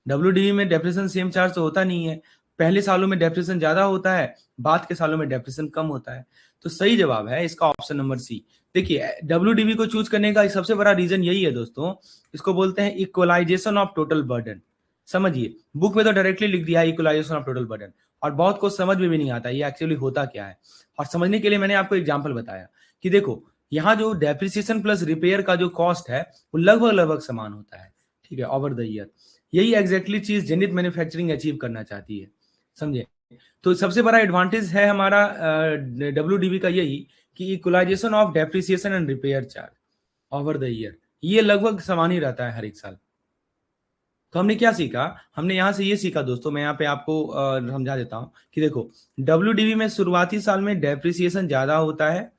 [SPEAKER 1] डब्ल्यूडीवी में डेप्रिसिएशन सेम चार्ज तो होता नहीं है, पहले सालों में डेप्रिसिएशन ज्यादा होता है, बाद के सालों में डेप्रिसिएशन कम होता है। तो सही जवाब है इसका ऑप्शन नंबर सी। देखिए डब्ल्यूडीवी को चूज करने का सबसे बड़ा रीजन यही है दोस्तों, इसको बोलते हैं इक्वलाइजेशन ऑफ टोटल बर्डन। समझिए बुक में तो डायरेक्टली लिख दिया है इक्वलाइजेशन ऑफ टोटल बर्डन, और बहुत को समझ में भी नहीं आता ये एक्चुअली होता क्या है। और समझने के लिए मैंने आपको एग्जांपल बताया कि देखो यहाँ जो डेप्रिसिएशन प्लस रिपेयर का जो कॉस्ट है वो लगभग लगभग समान होता है, ठीक है, ओवर द ईयर। यही एग्जैक्टली चीज जेनिथ मैन्युफैक्चरिंग अचीव करना चाहती है, समझे। तो सबसे बड़ा एडवांटेज है हमारा WDV का यही कि equalisation of depreciation and repair charge over the year, ये लगभग समान ही रहता है हर एक साल। तो हमने क्या सीखा, हमने यहाँ से ये सीखा दोस्तों, मैं यहाँ पे आपको समझा देता हूँ कि देखो WDV में शुरुआती साल में डेप्रिसिएशन ज्यादा होता है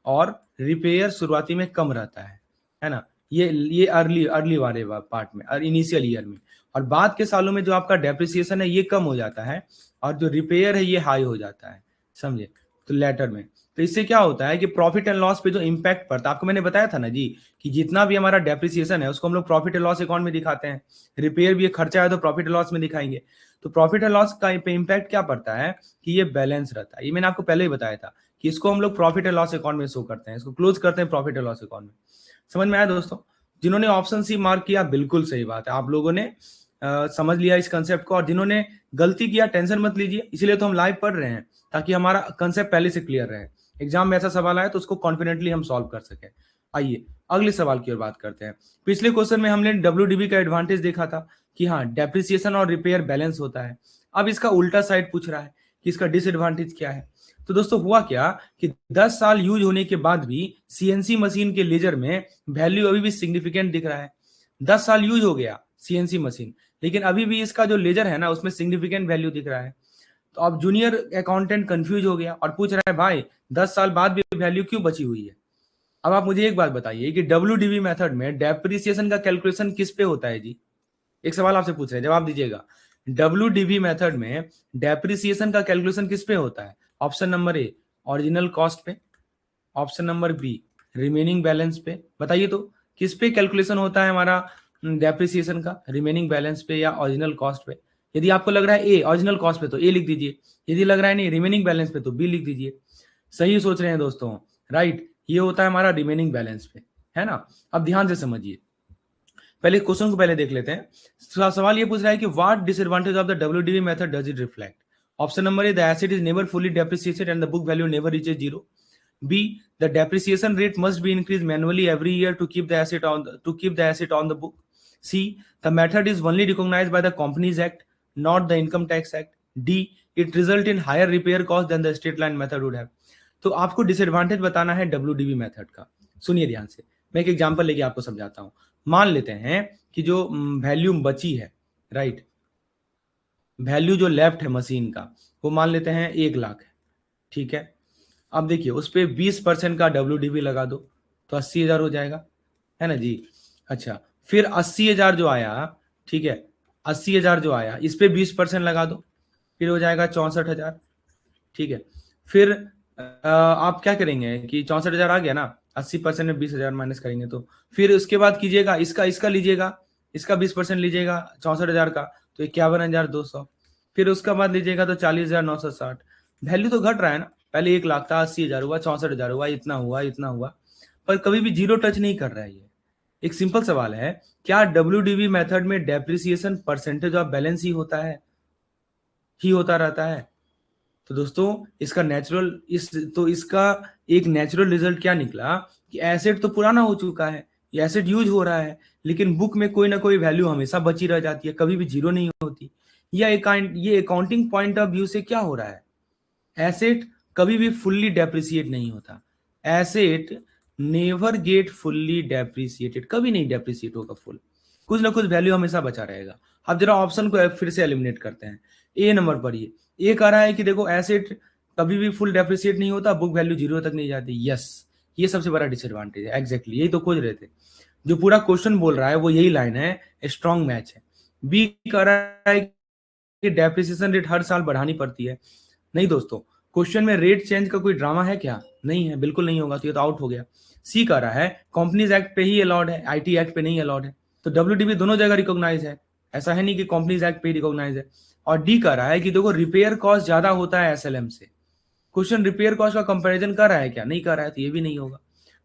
[SPEAKER 1] और रिपेयर शुरुआती में कम रहता है ना। ये अर्ली अर्ली वाले पार्ट में और इनिशियल ईयर में, और बाद के सालों में जो आपका डेप्रिसिएशन है ये कम हो जाता है और जो रिपेयर है ये हाई हो जाता है, समझे। तो लेटर में तो इससे क्या होता है कि प्रॉफिट एंड लॉस पे जो इम्पैक्ट पड़ता है, आपको मैंने बताया था ना जी कि जितना भी हमारा डेप्रिसिएशन है उसको हम लोग प्रॉफिट एंड लॉस अकाउंट में दिखाते हैं, रिपेयर भी एक खर्चा है तो प्रॉफिट एंड लॉस में दिखाएंगे। तो प्रॉफिट एंड लॉस का पे इम्पैक्ट क्या पड़ता है कि ये बैलेंस रहता है, ये मैंने आपको पहले ही बताया था कि इसको हम लोग प्रॉफिट एंड लॉस अकाउंट में शो करते हैं, इसको क्लोज करते हैं प्रॉफिट एंड लॉस अकाउंट में। समझ में आया दोस्तों? जिन्होंने ऑप्शन सी मार्क किया बिल्कुल सही बात है, आप लोगों ने समझ लिया इस कंसेप्ट को, और जिन्होंने गलती किया टेंशन मत लीजिए, इसीलिए तो हम लाइव पढ़ रहे हैं ताकि हमारा कंसेप्ट पहले से क्लियर रहे, एग्जाम में ऐसा सवाल आए तो उसको कॉन्फिडेंटली हम सॉल्व कर सके। आइए अगले सवाल की ओर बात करते हैं। पिछले क्वेश्चन में हमने WDV का एडवांटेज देखा था कि हाँ डेप्रिसिएशन और रिपेयर बैलेंस होता है। अब इसका उल्टा साइड पूछ रहा है कि इसका डिसएडवांटेज क्या है। तो दोस्तों हुआ क्या कि 10 साल यूज होने के बाद भी CNC मशीन के लेजर में वैल्यू अभी भी सिग्निफिकेंट दिख रहा है। 10 साल यूज हो गया CNC मशीन, लेकिन अभी भी इसका जो लेजर है ना उसमें सिग्निफिकेंट वैल्यू दिख रहा है। तो अब जूनियर अकाउंटेंट कंफ्यूज हो गया और पूछ रहा है भाई 10 साल बाद भी वैल्यू क्यों बची हुई है। अब आप मुझे एक बात बताइए कि WDV मेथड में डेप्रिसिएशन का कैलकुलेशन किस पे होता है जी? एक सवाल आपसे पूछ रहे हैं, जवाब दीजिएगा। WDV मेथड में डेप्रिसिएशन का कैलकुलेशन किस पे होता है? Option number A original cost पे, option number B remaining balance पे। बताइए तो किस पे कैलकुलेशन होता है हमारा डेप्रिसिएशन का, रिमेनिंग बैलेंस पे या ओरिजिनल कॉस्ट पे? यदि आपको लग रहा है ए ओरिजिनल कॉस्ट पे तो ए लिख दीजिए, यदि लग रहा है नहीं रिमेनिंग बैलेंस पे तो बी लिख दीजिए। सही सोच रहे हैं दोस्तों, राइट, ये होता है हमारा रिमेनिंग बैलेंस पे, है ना। अब ध्यान से समझिए, पहले क्वेश्चन को पहले देख लेते हैं। सवाल ये पूछ रहा है कि what disadvantage of the WDV method does it reflect? Option number A the asset is never fully depreciated and the book value never reaches zero. B, the depreciation rate must be increased manually every year to keep the asset on the book. C, the method is only recognized by the Companies Act, not the Income Tax Act. D, it result in higher repair cost than the straight line method would have. तो आपको disadvantage बताना है WDV method का। सुनिए ध्यान से, मैं एक एग्जांपल लेके आपको समझाता हूं। मान लेते हैं कि जो वैल्यू बची है, राइट, वैल्यू जो लेफ्ट है मशीन का वो मान लेते हैं 1 लाख है, ठीक है। अब देखिए उस पर 20% का WDV लगा दो तो 80,000 हो जाएगा, है ना जी। अच्छा, फिर 80,000 जो आया, ठीक है, 80,000 जो आया इस पे 20% लगा दो, फिर हो जाएगा 64,000, ठीक है। फिर आप क्या करेंगे कि 64,000 आ गया ना, 80% में 20,000 माइनस करेंगे तो फिर उसके बाद कीजिएगा इसका लीजिएगा, इसका 20% लीजिएगा 64,000 का तो 51,200, फिर उसका बाद लीजिएगा तो 40,960। वैल्यू तो घट रहा है ना, पहले 1 लाख था, 80,000 हुआ, 64,000 हुआ, इतना हुआ, इतना हुआ, पर कभी भी जीरो टच नहीं कर रहा है ये। एक सिंपल सवाल है, क्या WDV मेथड में डेप्रिसिएशन परसेंटेज ऑफ बैलेंस ही होता है, ही होता रहता है? तो दोस्तों इसका एक नेचुरल रिजल्ट क्या निकला कि एसेट तो पुराना हो चुका है, ये एसेट यूज हो रहा है, लेकिन बुक में कोई ना कोई वैल्यू हमेशा बची रह जाती है, कभी भी जीरो नहीं होती। ये अकाउंटिंग पॉइंट ऑफ व्यू से क्या हो रहा है, एसेट कभी भी फुल्ली डेप्रिसिएट नहीं होता, asset never get fully depreciated, कभी नहीं डेप्रिसिएट होगा फुल, कुछ ना कुछ वैल्यू हमेशा बचा रहेगा। अब जरा ऑप्शन को फिर से एलिमिनेट करते हैं। ए नंबर पर ये कह रहा है कि देखो एसेट कभी भी फुल डेप्रिसिएट नहीं होता, बुक वैल्यू जीरो तक नहीं जाती। यस, ये सबसे बड़ा डिसएडवांटेज है, एग्जैक्टली यही तो खोज रहे थे। जो पूरा क्वेश्चन बोल रहा है वो यही लाइन है, स्ट्रॉन्ग मैच है। बी कह रहा है कि डेप्रिसिएशन रेट हर साल बढ़ानी पड़ती है। नहीं दोस्तों, क्वेश्चन में रेट चेंज का कोई ड्रामा है क्या? नहीं है, बिल्कुल नहीं होगा, तो ये तो आउट हो गया। सी कह रहा है कंपनीज एक्ट पे ही अलाउड है, IT एक्ट पे नहीं अलाउड है, तो WDV दोनों जगह रिकॉग्नाइज है, ऐसा है नहीं कि कंपनीज एक्ट पे रिकॉग्नाइज है। और डी कह रहा है कि देखो रिपेयर कॉस्ट ज्यादा होता है SLM से। क्वेश्चन रिपेयर कॉस्ट का कंपैरिजन कर रहा है क्या? नहीं कर रहा है, तो ये भी नहीं होगा।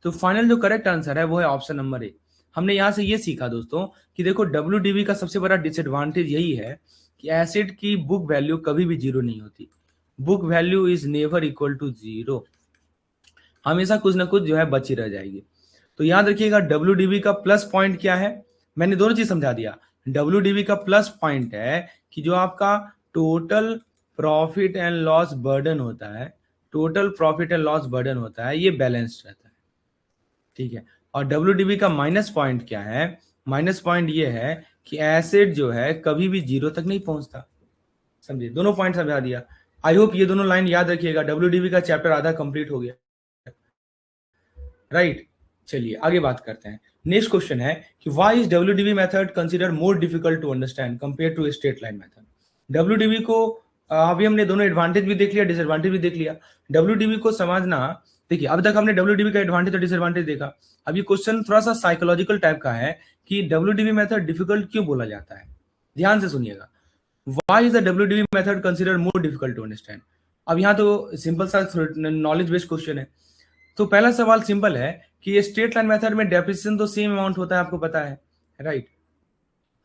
[SPEAKER 1] तो फाइनल जो करेक्ट आंसर है वो है ऑप्शन नंबर ए। हमने यहां से ये सीखा दोस्तों कि देखो WDV का सबसे बड़ा डिसएडवांटेज यही है कि एसेट की बुक वैल्यू कभी भी जीरो नहीं होती, book value is never equal to zero, हमेशा कुछ ना कुछ जो है बची रह जाएगी। तो याद रखिएगा WDV का प्लस पॉइंट क्या है, मैंने दोनों चीज समझा दिया। WDV का प्लस पॉइंट है कि जो आपका total profit and loss burden होता है, total profit and loss burden होता है, ये बैलेंस्ड रहता है, ठीक है। और डब्ल्यूडीबी का माइनस पॉइंट क्या है? माइनस पॉइंट ये है कि एसेट जो है कभी भी जीरो तक नहीं पहुंचता। समझिए, दोनों पॉइंट समझा दिया। आई होप ये दोनों लाइन याद रखिएगा। डब्ल्यूडीबी का चैप्टर आधा कंप्लीट हो गया, राइट। चलिए आगे बात करते हैं। नेक्स्ट क्वेश्चन है कि why is WDV method consider more difficult to understand compare to straight line method. WDV को अभी हमने दोनों एडवांटेज भी देख लिया, डिसएडवांटेज भी देख लिया। डब्ल्यूडीबी को समझना, देखिए अब तक हमने डब्ल्यूडीबी का एडवांटेज और डिसएडवांटेज देखा। अब ये क्वेश्चन थोड़ा सा साइकोलॉजिकल टाइप का है कि डब्ल्यूडीबी मेथड डिफिकल्ट क्यों बोला जाता है। ध्यान से सुनिएगा, why is the WDV method consider more difficult to understand. अब यहाँ तो सिंपल सा नॉलेज बेस्ड क्वेश्चन है। तो पहला सवाल सिंपल है कि स्ट्रेट लाइन मेथड में डेप्रिसिएशन तो सेम अमाउंट होता है, आपको पता है, राइट।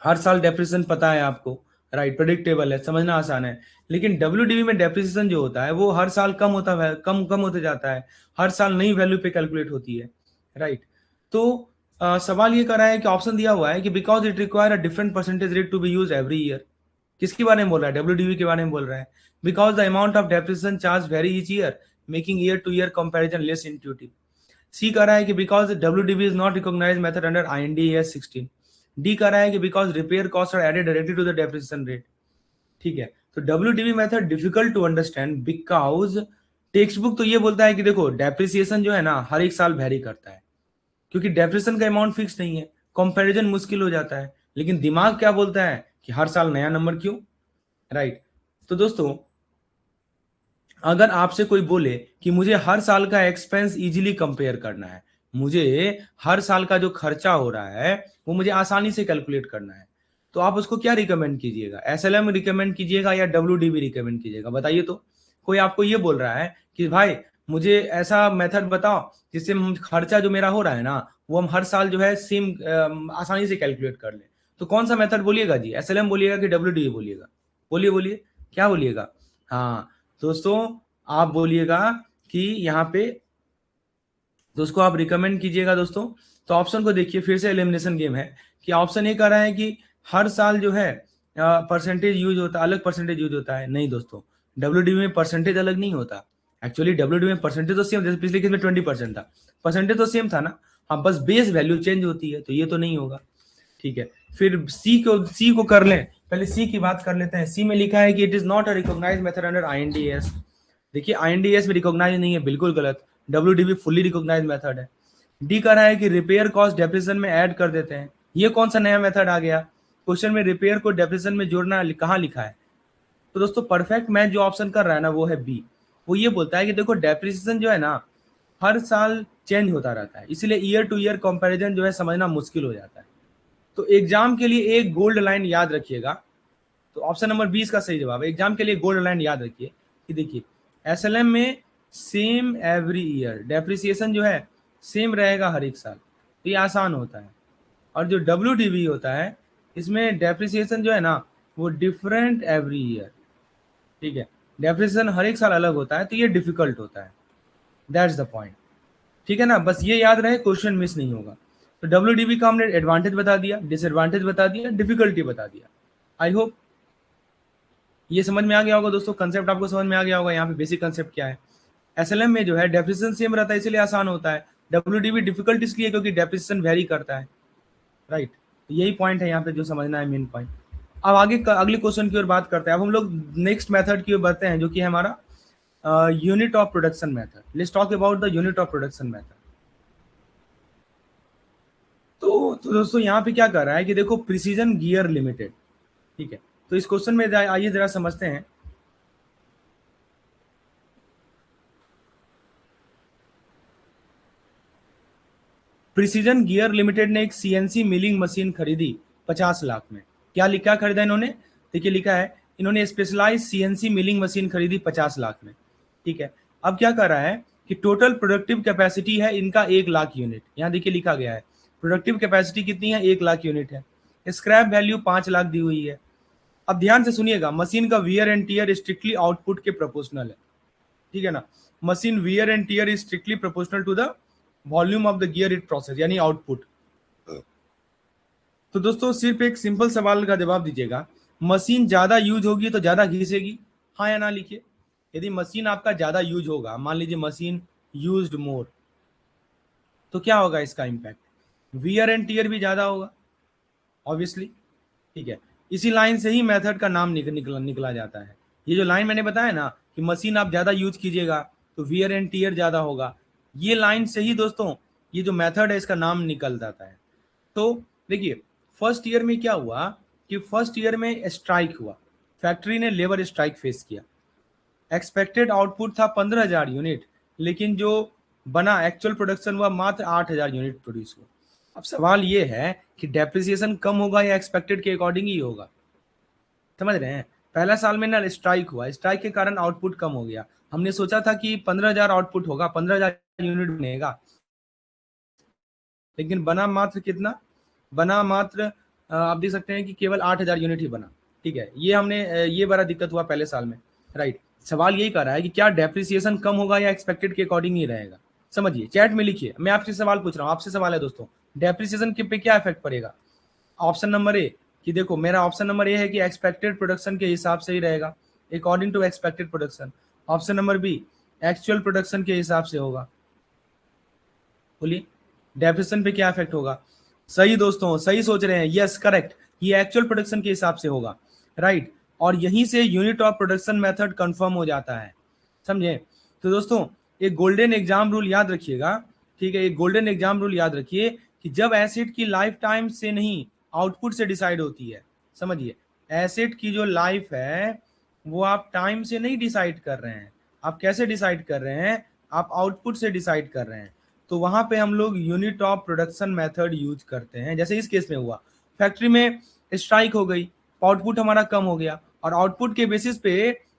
[SPEAKER 1] हर साल डेप्रिसिएशन पता है आपको, राइट, प्रेडिक्टेबल है, समझना आसान है। लेकिन डब्ल्यूडीबी में डेप्रिसिएशन जो होता है वो हर साल कम होता है, कम कम होते जाता है, हर साल नई वैल्यू पे कैलकुलेट होती है, राइट। तो सवाल ये कर रहा है कि ऑप्शन दिया हुआ है कि because it require a different percentage rate to be use every year. किसके बारे में बोल रहा है? डब्ल्यूडीबी के बारे में बोल रहा है। Because the amount of depreciation charge vary each year, making year to year comparison less intuitive. C कह रहा है कि because WDV is not recognize method under IND-AS 16। D कह रहा है कि because repair cost are added directly to the depreciation rate, ठीक है। तो WDV method difficult to understand because textbook तो ये बोलता है कि देखो डेप्रिसिएशन जो है ना हर एक साल वेरी करता है, क्योंकि डेप्रिसिएशन का अमाउंट फिक्स नहीं है, कंपैरिजन मुश्किल हो जाता है। लेकिन दिमाग क्या बोलता है कि हर साल नया नंबर क्यों, राइट। तो दोस्तों अगर आपसे कोई बोले कि मुझे हर साल का एक्सपेंस इजीली कंपेयर करना है, मुझे हर साल का जो खर्चा हो रहा है वो मुझे आसानी से कैलकुलेट करना है, तो आप उसको क्या रिकमेंड कीजिएगा? SLM रिकमेंड कीजिएगा या डब्ल्यूडीबी रिकमेंड कीजिएगा? बताइए तो। कोई आपको ये बोल रहा है कि भाई मुझे ऐसा मेथड बताओ जिससे खर्चा जो मेरा हो रहा है ना वो हम हर साल जो है सेम आसानी से कैलकुलेट कर ले, तो कौन सा मेथड बोलिएगा जी? SLM बोलिएगा कि डब्ल्यूडीबी बोलिएगा? बोलिए बोलिए, क्या बोलिएगा? हाँ दोस्तों, आप बोलिएगा कि यहाँ पे तो उसको आप रिकमेंड कीजिएगा दोस्तों। तो ऑप्शन को देखिए, फिर से एलिमिनेशन गेम है कि ऑप्शन ए कह रहा है कि हर साल जो है परसेंटेज यूज होता है, अलग परसेंटेज यूज होता है। नहीं दोस्तों, डब्ल्यूडीबी में परसेंटेज अलग नहीं होता। एक्चुअली डब्ल्यूडीबी में परसेंटेज तो सेम, जैसे पिछले केस में 20% था, परसेंटेज तो सेम था ना। हाँ, बस बेस वैल्यू चेंज होती है, तो ये तो नहीं होगा, ठीक है। फिर सी को कर लें, पहले सी की बात कर लेते हैं। सी में लिखा है कि it is not a recognise method under IND-AS। देखिए IND-AS में रिकॉग्नाइज नहीं है, बिल्कुल गलत। डब्ल्यूडीबी फुल्ली रिकॉग्नाइज मेथड है। डी कह रहा है कि रिपेयर कॉस्ट डेप्रिसिएशन में ऐड कर देते हैं। ये कौन सा नया मेथड आ गया? क्वेश्चन में रिपेयर को डेप्रिसिएशन में जोड़ना कहाँ लिखा है? तो दोस्तों परफेक्ट मैच जो ऑप्शन कर रहा है ना वो है बी। वो ये बोलता है कि देखो डेप्रिसिएशन जो है ना हर साल चेंज होता रहता है, इसलिए ईयर टू ईयर कंपैरिजन जो है समझना मुश्किल हो जाता है। तो एग्जाम के लिए एक गोल्ड लाइन याद रखिएगा। तो ऑप्शन नंबर 20 का सही जवाब है। एग्जाम के लिए गोल्ड लाइन याद रखिए कि देखिए SLM में सेम एवरी ईयर डेप्रिसिएशन जो है सेम रहेगा हर एक साल, तो ये आसान होता है। और जो WDB होता है इसमें डेप्रिसिएशन जो है ना वो डिफरेंट एवरी ईयर, ठीक है। डेप्रिसिएशन हर एक साल अलग होता है, तो ये डिफिकल्ट होता है। दैट्स द पॉइंट, ठीक है ना। बस ये याद रहे, क्वेश्चन मिस नहीं होगा। तो WDB का हमने एडवांटेज बता दिया, डिसएडवांटेज बता दिया, डिफिकल्टी बता दिया। आई होप ये समझ में आ गया होगा दोस्तों, कंसेप्ट आपको समझ में आ गया होगा। यहाँ पे बेसिक कंसेप्ट क्या है? SLM में जो है डेप्रिसिएशन सेम रहता है, इसलिए आसान होता है। WDB डिफिकल्ट इसलिए क्योंकि डेप्रिसिएशन वेरी करता है, राइट। यही पॉइंट है यहाँ पे जो समझना है, मेन पॉइंट। अब आगे अगले क्वेश्चन की ओर बात करते हैं। अब हम लोग नेक्स्ट मेथड की ओर बढ़ते हैं जो कि है हमारा unit of production method. Let's talk about the unit of production method. तो दोस्तों यहाँ पे क्या कर रहा है कि देखो प्रिसीजन गियर लिमिटेड, ठीक है। तो इस क्वेश्चन में आइए जरा समझते हैं। प्रिसीजन गियर लिमिटेड ने एक CNC मिलिंग मशीन खरीदी 50 लाख में। क्या खरीदा इन्होंने? देखिए लिखा है इन्होंने स्पेशलाइज CNC मिलिंग मशीन खरीदी 50 लाख में, ठीक है। अब क्या कर रहा है कि टोटल प्रोडक्टिव कैपेसिटी है इनका 1 लाख यूनिट। यहाँ देखिए लिखा गया है प्रोडक्टिव कैपेसिटी कितनी है, 1 लाख यूनिट है। स्क्रैप वैल्यू 5 लाख दी हुई है। अब ध्यान से सुनिएगा, मशीन का wear and tear strictly output के प्रोपोर्शनल है, ठीक है ना। Machine wear and tear is strictly proportional to the volume of the gear it process, यानी आउटपुट। तो दोस्तों सिर्फ एक सिंपल सवाल का जवाब दीजिएगा, मशीन ज्यादा यूज होगी तो ज्यादा घिसेगी, हाँ या ना लिखिए। यदि मशीन आपका ज्यादा यूज होगा, मान लीजिए मशीन यूज्ड मोर, तो क्या होगा इसका इम्पैक्ट? वियर एंड टीयर भी ज्यादा होगा ऑब्वियसली। ठीक है, इसी लाइन से ही मेथड का नाम निकला जाता है। ये जो लाइन मैंने बताया ना कि मशीन आप ज्यादा यूज कीजिएगा तो वियर एंड टीयर ज्यादा होगा, ये लाइन से ही दोस्तों ये जो मेथड है इसका नाम निकल जाता है। तो देखिए फर्स्ट ईयर में क्या हुआ कि फर्स्ट ईयर में स्ट्राइक हुआ, फैक्ट्री ने लेबर स्ट्राइक फेस किया। एक्सपेक्टेड आउटपुट था 15,000 यूनिट, लेकिन जो बना एक्चुअल प्रोडक्शन हुआ मात्र 8,000 यूनिट प्रोड्यूस हुआ। अब सवाल ये है कि डेप्रिसिएशन कम होगा या एक्सपेक्टेड के अकॉर्डिंग ही होगा? समझ रहे हैं? पहला साल में ना स्ट्राइक हुआ, स्ट्राइक के कारण आउटपुट कम हो गया। हमने सोचा था कि 15,000 आउटपुट होगा, 15,000 यूनिट बनेगा, लेकिन बना मात्र कितना? बना मात्र आप देख सकते हैं कि केवल 8,000 यूनिट ही बना। ठीक है, ये हमने ये बड़ा दिक्कत हुआ पहले साल में, राइट। सवाल यही कर रहा है कि क्या डेप्रिसिएशन कम होगा या एक्सपेक्टेड के अकॉर्डिंग ही रहेगा? समझिए, चैट में लिखिए, मैं आपसे सवाल पूछ रहा हूँ, आपसे सवाल है दोस्तों, डेप्रिसिएशन के पे क्या इफेक्ट पड़ेगा? ऑप्शन नंबर ए कि देखो मेरा ऑप्शन नंबर ए है कि एक्सपेक्टेड प्रोडक्शन के हिसाब से ही रहेगा, according to expected production. Option number B actual production के हिसाब से होगा। बोलिए डेप्रिसिएशन पे क्या इफेक्ट होगा? सही दोस्तों, सही सोच रहे हैं, यस करेक्ट, ये एक्चुअल प्रोडक्शन के हिसाब से होगा, राइट। और यहीं से unit of production method confirm हो जाता है, समझे? तो दोस्तों एक गोल्डन एग्जाम रूल याद रखिएगा, ठीक है, एक गोल्डन एग्जाम रूल याद रखिए कि जब एसिड की लाइफ टाइम से नहीं आउटपुट से डिसाइड होती है, समझिए, एसिड की जो लाइफ है वो आप टाइम से नहीं डिसाइड कर रहे हैं, आप कैसे डिसाइड कर रहे हैं? आप आउटपुट से डिसाइड कर रहे हैं। तो वहां पे हम लोग unit of production method use करते हैं। जैसे इस केस में हुआ, फैक्ट्री में स्ट्राइक हो गई, आउटपुट हमारा कम हो गया, और आउटपुट के बेसिस पे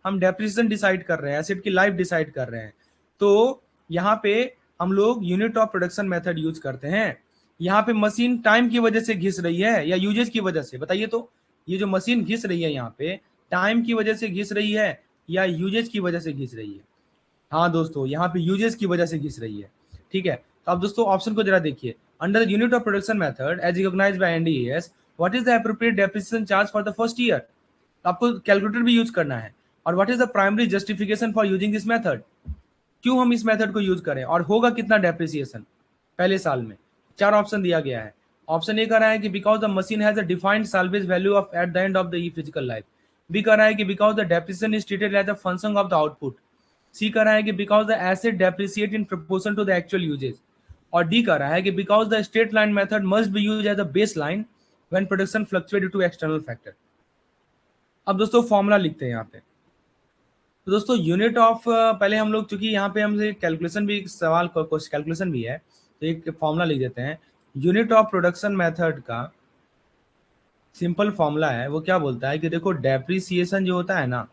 [SPEAKER 1] हम डेप्रिसिएशन डिसाइड कर रहे हैं, एसिड की लाइफ डिसाइड कर रहे हैं। तो यहाँ पे हम लोग unit of production method use करते हैं। यहाँ पे मशीन टाइम की वजह से घिस रही है या यूजेज की वजह से? बताइए तो, ये जो मशीन घिस रही है यहाँ पे टाइम की वजह से घिस रही है या यूजेज की वजह से घिस रही है? हाँ दोस्तों, यहाँ पे यूजेस की वजह से घिस रही है। ठीक है, तो अब दोस्तों ऑप्शन को जरा देखिए, under the unit of production method as recognised by NDS what is the appropriate depreciation charge for the first year? आपको कैलकुलेटर भी यूज करना है। और what is the primary justification for using this method? क्यों हम इस method को use करें और होगा कितना डेप्रिसिएशन पहले साल में? चार ऑप्शन दिया गया है। ऑप्शन ए कह रहा है कि because the machine has a defined salvage value of at the end of the uh physical life. B कह रहा है कि because the depreciation is treated as a function of the output. C कह रहा है कि because the asset depreciate in proportion to the actual usage. और D कह रहा है कि because the straight line method must be use as a base line when production fluctuate due to external factor. अब दोस्तों फॉर्मूला लिखते हैं यहाँ पे। तो दोस्तों यूनिट ऑफ पहले हम लोग, चूंकि यहाँ पे हमसे कैलकुलेशन भी सवाल कैलकुलेशन भी है, तो एक फॉर्मूला लिख देते हैं। यूनिट ऑफ प्रोडक्शन मेथड का सिंपल फॉर्मूला है, वो क्या बोलता है कि देखो डेप्रिसिएशन जो होता है ना,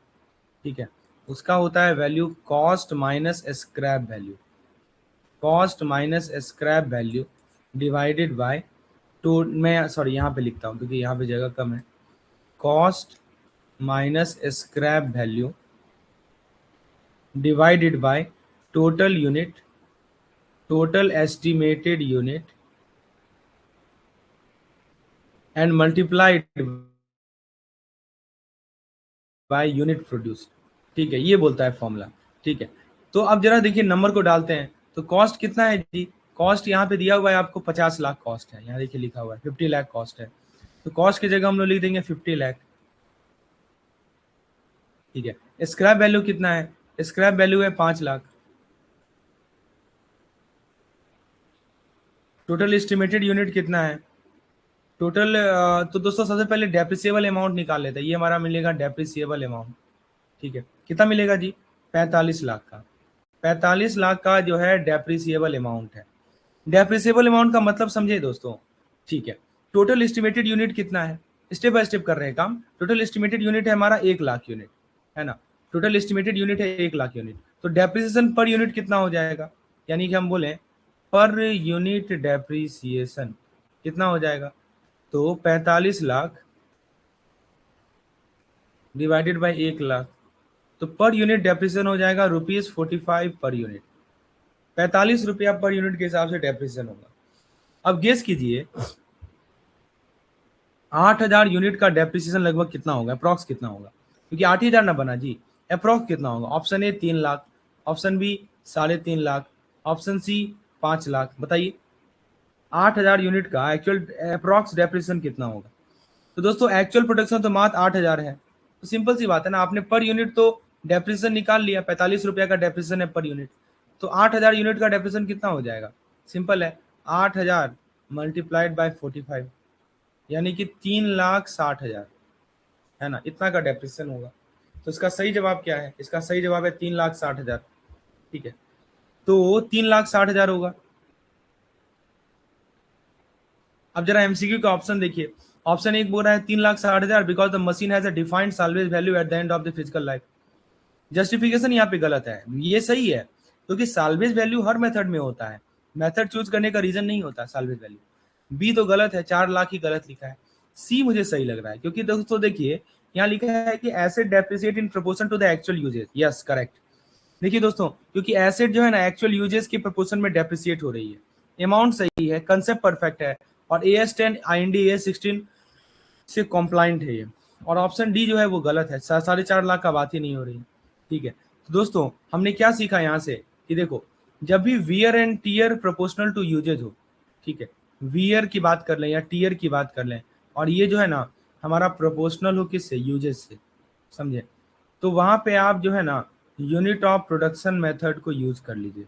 [SPEAKER 1] ठीक है, उसका होता है value cost minus scrap value, cost minus scrap value divided by two, मैं सॉरी यहाँ पे लिखता हूँ क्योंकि यहाँ पे जगह कम है, cost minus scrap value divided by total unit, total estimated unit and multiplied by unit produced। ठीक है, ये बोलता है फॉर्मूला। ठीक है, तो अब जरा देखिए नंबर को डालते हैं। तो कॉस्ट कितना है जी? कॉस्ट यहाँ पे दिया हुआ है आपको 50 लाख कॉस्ट है, यहाँ देखिए लिखा हुआ है 50 लाख कॉस्ट है। तो कॉस्ट की जगह हम लोग लिख देंगे 50 लाख। ठीक है, स्क्रैप वैल्यू कितना है? स्क्रैप वैल्यू है 5 लाख। टोटल एस्टिमेटेड यूनिट कितना है? टोटल तो दोस्तों सबसे पहले डेप्रिसिएबल अमाउंट निकाल लेते हैं, ये हमारा मिलेगा डेप्रिसिएबल अमाउंट। ठीक है, कितना मिलेगा जी? 45 लाख का। 45 लाख का जो है डेप्रिसिएबल अमाउंट है। डेप्रिसिएबल अमाउंट का मतलब समझे दोस्तों? ठीक है, टोटल एस्टिमेटेड यूनिट कितना है? स्टेप बाय स्टेप कर रहे हैं काम। टोटल एस्टिमेटेड यूनिट है हमारा 1 लाख यूनिट, है ना? टोटल एस्टिमेटेड यूनिट है 1 लाख यूनिट। तो डेप्रिसिएशन पर यूनिट कितना हो जाएगा? यानी कि हम बोले पर यूनिट डेप्रिसिएशन कितना हो जाएगा? तो 45 लाख डिवाइडेड बाई 1 लाख, तो पर यूनिट डेप्रिसिएशन हो जाएगा ₹45 पर यूनिट। 45 रुपया पर यूनिट के हिसाब से डेप्रिसिएशन होगा। अब गेस कीजिए 8,000 यूनिट का डेप्रिसिएशन लगभग कितना होगा, अप्रॉक्स कितना होगा? क्योंकि 8,000 ना बना जी, अप्रॉक्स कितना होगा? Option A 3 lakh, option B 3.5 lakh, option C 5 lakh. बताइए 8,000 यूनिट का एक्चुअल अप्रॉक्स डेप्रिसिएशन कितना होगा? तो दोस्तों एक्चुअल प्रोडक्शन तो मात्र 8,000 है, तो सिंपल सी बात है ना, आपने पर यूनिट तो डेप्रिसिएशन निकाल लिया, 45 रुपया का डेप्रिसिएशन है पर यूनिट, तो 8,000 यूनिट का डेप्रिसिएशन कितना हो जाएगा? सिंपल है, 8,000 मल्टीप्लाइड बाय 45, यानी कि 3,60,000, है ना, इतना का डेप्रिसिएशन होगा। तो इसका सही जवाब क्या है? इसका सही जवाब है 3,60,000। ठीक है, तो 3,60,000 होगा। अब जरा एमसीक्यू का ऑप्शन देखिए। ऑप्शन एक बोल रहा है 3,60,000 because the machine has a defined salvage value eight the end of the physical life. Justification यहाँ पे गलत है, ये सही है क्योंकि साल्वेज वैल्यू हर मेथड में होता है, मेथड चूज करने का रीजन नहीं होता साल्वेज वैल्यू। बी तो गलत है, 4 लाख ही गलत लिखा है। सी मुझे सही लग रहा है क्योंकि दोस्तों देखिए यहाँ लिखा है कि asset depreciate in proportion to the actual usage. Yes correct. देखिए दोस्तों, क्योंकि एसेट जो है ना एक्चुअल यूजेस के प्रोपोर्शन में डेप्रिसिएट हो रही है। अमाउंट सही है, कंसेप्ट परफेक्ट है, और AS10 IND AS16 से कॉम्प्लाइंट है ये। और ऑप्शन डी जो है वो गलत है, 4.5 लाख का बात ही नहीं हो रही। ठीक है, तो दोस्तों हमने क्या सीखा यहाँ से कि देखो, जब भी wear and tear proportional to usage हो, ठीक है, वियर की बात कर लें या टीयर की बात कर लें, और ये जो है ना हमारा प्रोपोर्शनल हो किससे? यूजेज से, समझे? तो वहां पे आप जो है ना यूनिट ऑफ प्रोडक्शन मेथड को यूज कर लीजिए।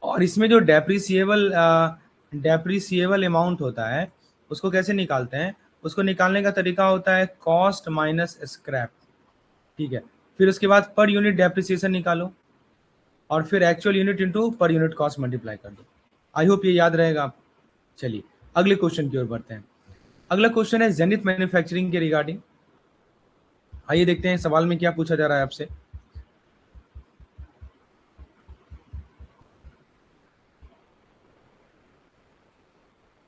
[SPEAKER 1] और इसमें जो डेप्रिसिएबल अमाउंट होता है उसको कैसे निकालते हैं? उसको निकालने का तरीका होता है कॉस्ट माइनस स्क्रैप। ठीक है, फिर उसके बाद पर यूनिट डेप्रिसिएशन निकालो, और फिर actual unit into per unit cost multiply कर दो। आई होप ये याद रहेगा आप। चलिए अगले क्वेश्चन की ओर बढ़ते हैं। अगला क्वेश्चन है जेनिथ मैन्युफैक्चरिंग के रिगार्डिंग। आइए देखते हैं सवाल में क्या पूछा जा रहा है आपसे।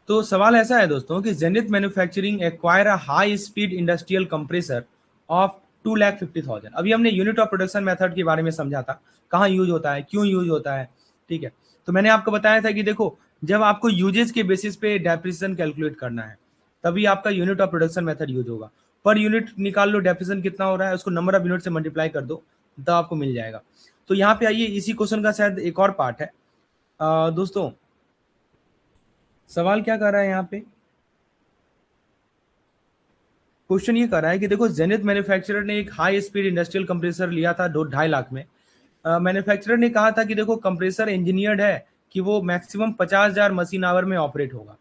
[SPEAKER 1] तो सवाल ऐसा है दोस्तों कि zenith manufacturing acquire a high speed industrial compressor of 2,50,000। अभी हमने यूनिट ऑफ प्रोडक्शन मेथड के बारे में समझा था, कहाँ यूज होता है, क्यों यूज होता है। ठीक है, तो मैंने आपको बताया था कि देखो, जब आपको यूजेस के बेसिस पे डेप्रिसिएशन कैलकुलेट करना है तभी आपका unit of production method use होगा। पर यूनिट निकाल लो डेप्रिसिएशन कितना हो रहा है, उसको नंबर ऑफ यूनिट से मल्टीप्लाई कर दो, तब आपको मिल जाएगा। तो यहाँ पे आइए, इसी क्वेश्चन का शायद एक और पार्ट है। दोस्तों सवाल क्या कर रहा है यहाँ पे? क्वेश्चन ये कर रहा है कि देखो, जेनिथ मैन्युफैक्चरर ने एक हाई स्पीड इंडस्ट्रियल कंप्रेसर लिया था 2-2.5 लाख में। मैन्युफैक्चरर ने कहा था कि देखो कंप्रेसर इंजीनियर्ड है कि वो मैक्सिमम 50,000 मशीन आवर में ऑपरेट होगा।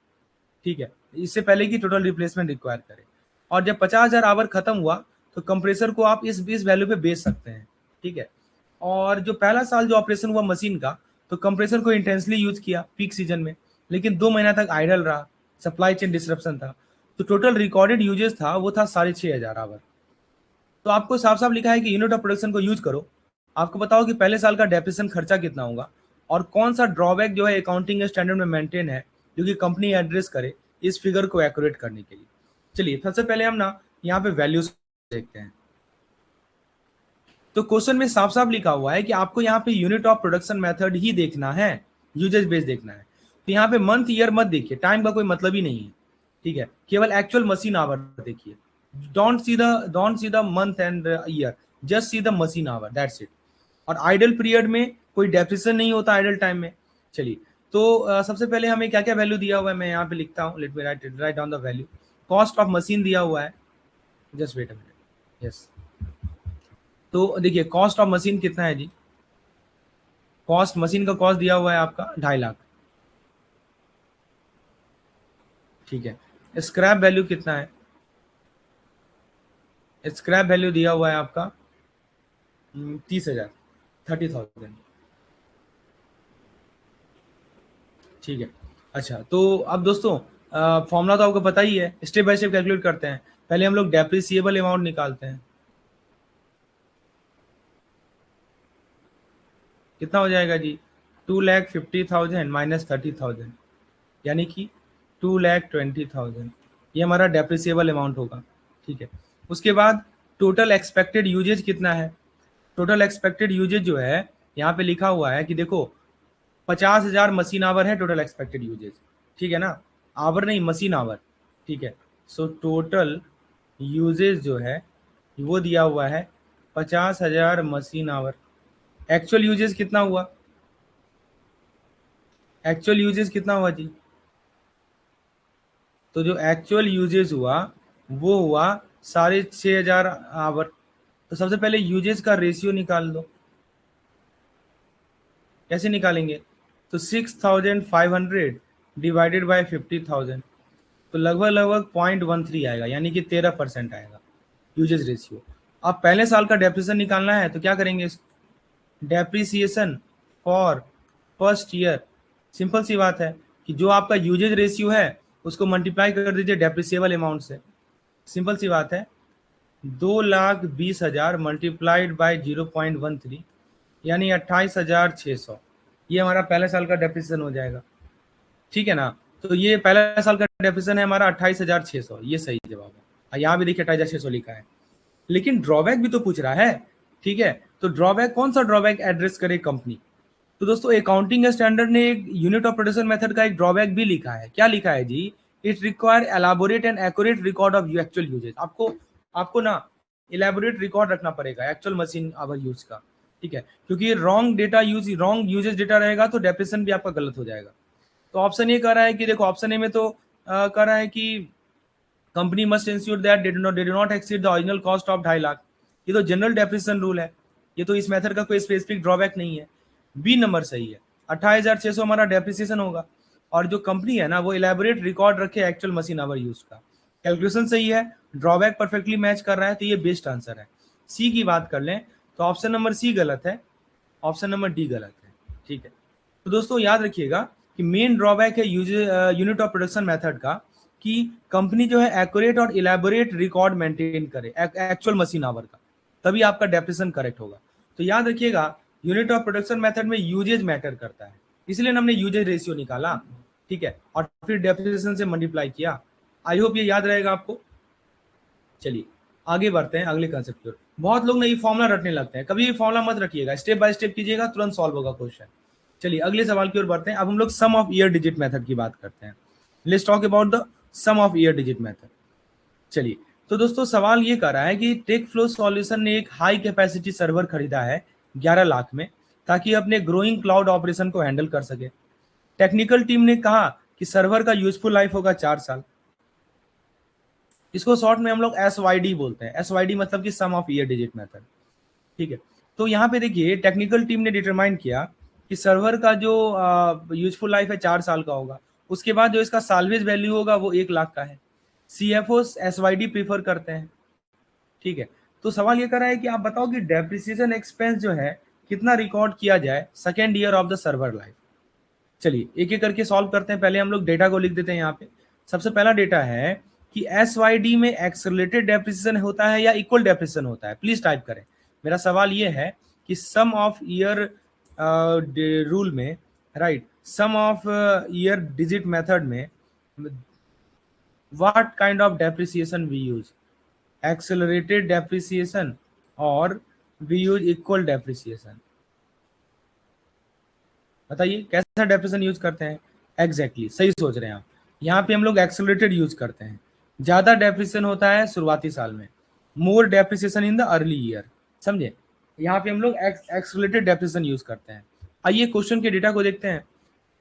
[SPEAKER 1] ठीक है, इससे पहले कि टोटल रिप्लेसमेंट रिक्वायर करे। और जब 50,000 आवर खत्म हुआ तो कंप्रेसर को आप इस वैल्यू पे बेच सकते हैं। ठीक है, और जो पहला साल जो ऑपरेशन हुआ मशीन का, तो कंप्रेसर को इंटेंसली यूज किया पीक सीजन में, लेकिन 2 महीना तक आइडल रहा, सप्लाई चेन डिसरप्शन था, तो टोटल रिकॉर्डेड यूजेस था वो था 6,500 आवर। तो आपको साफ साफ लिखा है कि यूनिट ऑफ प्रोडक्शन को यूज करो, आपको बताओ कि पहले साल का डेप्रिसिएशन खर्चा कितना होगा, और कौन सा ड्रॉबैक जो है अकाउंटिंग स्टैंडर्ड में मेंटेन है जो कि कंपनी एड्रेस करे इस फिगर को एक्यूरेट करने के लिए। चलिए सबसे पहले हम ना यहाँ पे वैल्यूज देखते हैं। तो क्वेश्चन में साफ साफ लिखा हुआ है कि आपको यहाँ पे यूनिट ऑफ प्रोडक्शन मेथड ही देखना है, यूजेज बेस देखना है। तो यहाँ पे मंथ ईयर मत देखिए, टाइम का कोई मतलब ही नहीं है। ठीक है, केवल एक्चुअल मशीन आवर देखिए। Don't see the month and year, just see the machine our, that's it. और आइडल पीरियड में कोई डेप्रिसिएशन नहीं होता आइडल टाइम में। चलिए, तो सबसे पहले हमें क्या क्या वैल्यू दिया हुआ है मैं यहाँ पे लिखता हूँ। Let me write down the value. Cost of machine दिया हुआ है, just wait a minute. Yes, तो देखिए कॉस्ट ऑफ मशीन कितना है जी? कॉस्ट मशीन का कॉस्ट दिया हुआ है आपका 2.5 लाख। ठीक है, स्क्रैप वैल्यू कितना है? स्क्रैप वैल्यू दिया हुआ है आपका 30,000, 30,000। ठीक है, अच्छा तो अब दोस्तों फॉर्मूला तो आपको पता ही है, स्टेप बाय स्टेप कैलकुलेट करते हैं। पहले हम लोग डेप्रिसिएबल अमाउंट निकालते हैं। कितना हो जाएगा जी? 2,50,000 माइनस 30,000, यानी कि 2,20,000। ये हमारा डेप्रिसिएबल अमाउंट होगा। ठीक है, उसके बाद टोटल एक्सपेक्टेड यूजेज कितना है? टोटल एक्सपेक्टेड यूजेज जो है यहाँ पे लिखा हुआ है कि देखो 50,000 मशीन आवर है टोटल एक्सपेक्टेड यूजेज। ठीक है ना, आवर नहीं, मशीन आवर। ठीक है, सो टोटल यूजेज जो है वो दिया हुआ है 50,000 मशीन आवर। एक्चुअल यूजेस कितना हुआ? एक्चुअल यूजेस कितना हुआ जी? तो जो एक्चुअल यूजेस हुआ वो हुआ 6,500 आवर। तो सबसे पहले यूजेस का रेशियो निकाल दो। कैसे निकालेंगे? तो 6,500 डिवाइडेड बाय 50,000, तो लगभग लगभग 0.13 आएगा, यानी कि 13% आएगा यूजेस रेशियो। अब पहले साल का डेप्रिसिएशन निकालना है तो क्या करेंगे? Depreciation for first year. Simple सी बात है कि जो आपका यूजेज रेशियो है उसको मल्टीप्लाई कर दीजिए डेप्रिसिएबल अमाउंट से। सिंपल सी बात है, 2,20,000 मल्टीप्लाइड बाय 0.13 यानी 28,600, ये हमारा पहले साल का डेप्रिसिएशन हो जाएगा। ठीक है ना? तो ये पहला साल का डेप्रिसिएशन है हमारा 28,600, ये सही जवाब है। यहाँ भी देखिए 28,600 लिखा है, लेकिन ड्रॉबैक भी तो पूछ रहा है। ठीक है, तो ड्रॉबैक, कौन सा ड्रॉबैक एड्रेस करे कंपनी? तो दोस्तों अकाउंटिंग स्टैंडर्ड ने एक यूनिट ऑफ प्रोडक्शन मेथड का एक ड्रॉबैक भी लिखा है। क्या लिखा है जी? It require elaborate and accurate record of actual usage. आपको आपको ना इलेबोरेट रिकॉर्ड रखना पड़ेगा एक्चुअल मशीन आवर यूज का। ठीक है, क्योंकि wrong data use, wrong usage data रहेगा तो डेप्रिसिएशन भी आपका गलत हो जाएगा। तो ऑप्शन ये कह रहा है कि देखो, ऑप्शन ए में तो कह रहा है कि company must ensure that they do not exceed the original cost of 2.5 lakh. ये तो जनरल डेप्रिसिएशन रूल है, ये तो इस मेथड का कोई स्पेसिफिक ड्रॉबैक नहीं है। बी नंबर सही है, 28,600 हमारा डेप्रिसिएशन होगा, और जो कंपनी है ना वो इलेबोरेट रिकॉर्ड रखे एक्चुअल मशीन आवर यूज का। कैलकुलेशन सही है, ड्रॉबैक परफेक्टली मैच कर रहा है, तो ये बेस्ट आंसर है। सी की बात कर लें तो ऑप्शन नंबर सी गलत है, ऑप्शन नंबर डी गलत है। ठीक है, तो दोस्तों याद रखिएगा कि मेन ड्रॉबैक है यूनिट ऑफ प्रोडक्शन मेथड का कि कंपनी जो है एक्यूरेट और इलेबोरेट रिकॉर्ड मेंटेन करे एक्चुअल मशीन आवर का, तभी आपका डेप्रिसिएशन करेक्ट होगा। तो याद रखिएगा यूनिट ऑफ प्रोडक्शन मेथड में यूजेज मैटर करता है, इसलिए हमने यूजेज रेशियो निकाला। ठीक है, और फिर डेप्रिसिएशन से मल्टीप्लाई किया। आई होप ये याद रहेगा आपको। चलिए आगे बढ़ते हैं अगले कंसेप्ट की ओर। बहुत लोग ना ये फॉर्मूला रटने लगते हैं, कभी ये फॉर्मूला मत रखिएगा, स्टेप बाय स्टेप कीजिएगा, तुरंत सॉल्व होगा क्वेश्चन। चलिए अगले सवाल की ओर बढ़ते हैं। अब हम लोग sum of year digit method की बात करते हैं। Let's talk about the sum of year digit method. चलिए, तो दोस्तों सवाल ये कर रहा है कि टेक फ्लो सॉल्यूशन ने एक हाई कैपेसिटी सर्वर खरीदा है 11 लाख में, ताकि अपने ग्रोइंग क्लाउड ऑपरेशन को हैंडल कर सके। टेक्निकल टीम ने कहा कि सर्वर का यूजफुल लाइफ होगा 4 साल। इसको शॉर्ट में हम लोग SYD बोलते हैं। SYD मतलब कि sum of year digit method. ठीक है, तो यहाँ पे देखिए टेक्निकल टीम ने डिटरमाइन किया कि सर्वर का जो यूजफुल लाइफ है 4 साल का होगा, उसके बाद जो इसका साल्वेज वैल्यू होगा वो 1 लाख का है। CFO SYD प्रीफर करते हैं। ठीक है, तो सवाल ये कर रहा है कि आप बताओ कि डेप्रिसिएशन एक्सपेंस जो है कितना रिकॉर्ड किया जाए second year of the server life. चलिए एक एक करके सॉल्व करते हैं। पहले हम लोग डेटा को लिख देते हैं यहाँ पे। सबसे पहला डेटा है कि SYD में एक्सेलरेटेड डेप्रिसिएशन होता है या इक्वल डेप्रिसिएशन होता है, प्लीज टाइप करें। मेरा सवाल ये है कि सम ऑफ ईयर रूल में, right, sum of year digit method में what kind of depreciation we use, accelerated depreciation और वी यूज इक्वल डेप्रिसिएशन। बताइए कैसा डेप्रिसिएशन यूज करते हैं? एग्जैक्टली सही सोच रहे हैं आप। यहाँ पे हम लोग एक्सेलरेटेड यूज करते हैं। ज्यादा डेप्रिसिएशन होता है शुरुआती साल में, more depreciation in the early year. समझे? यहाँ पे हम लोग एक्सेलरेटेड डेप्रिसिएशन यूज करते हैं। आइए क्वेश्चन के डेटा को देखते हैं।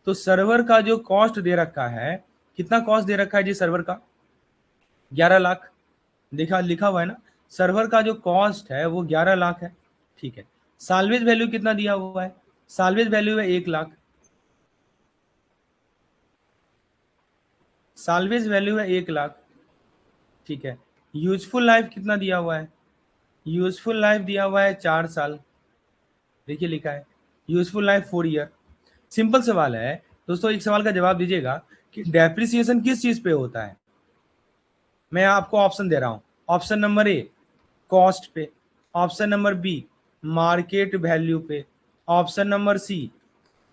[SPEAKER 1] तो सर्वर का जो कॉस्ट दे रखा है, कितना कॉस्ट दे रखा है जी सर्वर का? 11 लाख। देखा लिखा हुआ है ना, सर्वर का जो कॉस्ट है वो 11 लाख है। ठीक है, साल्वेज वैल्यू कितना दिया हुआ है? साल्वेज वैल्यू है 1 लाख। साल्वेज वैल्यू है 1 लाख। ठीक है, यूजफुल लाइफ कितना दिया हुआ है? यूजफुल लाइफ दिया हुआ है 4 साल। देखिए लिखा है यूजफुल लाइफ 4 ईयर। सिंपल सवाल है दोस्तों, एक सवाल का जवाब दीजिएगा कि डेप्रिसिएशन किस चीज पे होता है। मैं आपको ऑप्शन दे रहा हूं। ऑप्शन नंबर ए कॉस्ट पे, option number B market value पे, option number C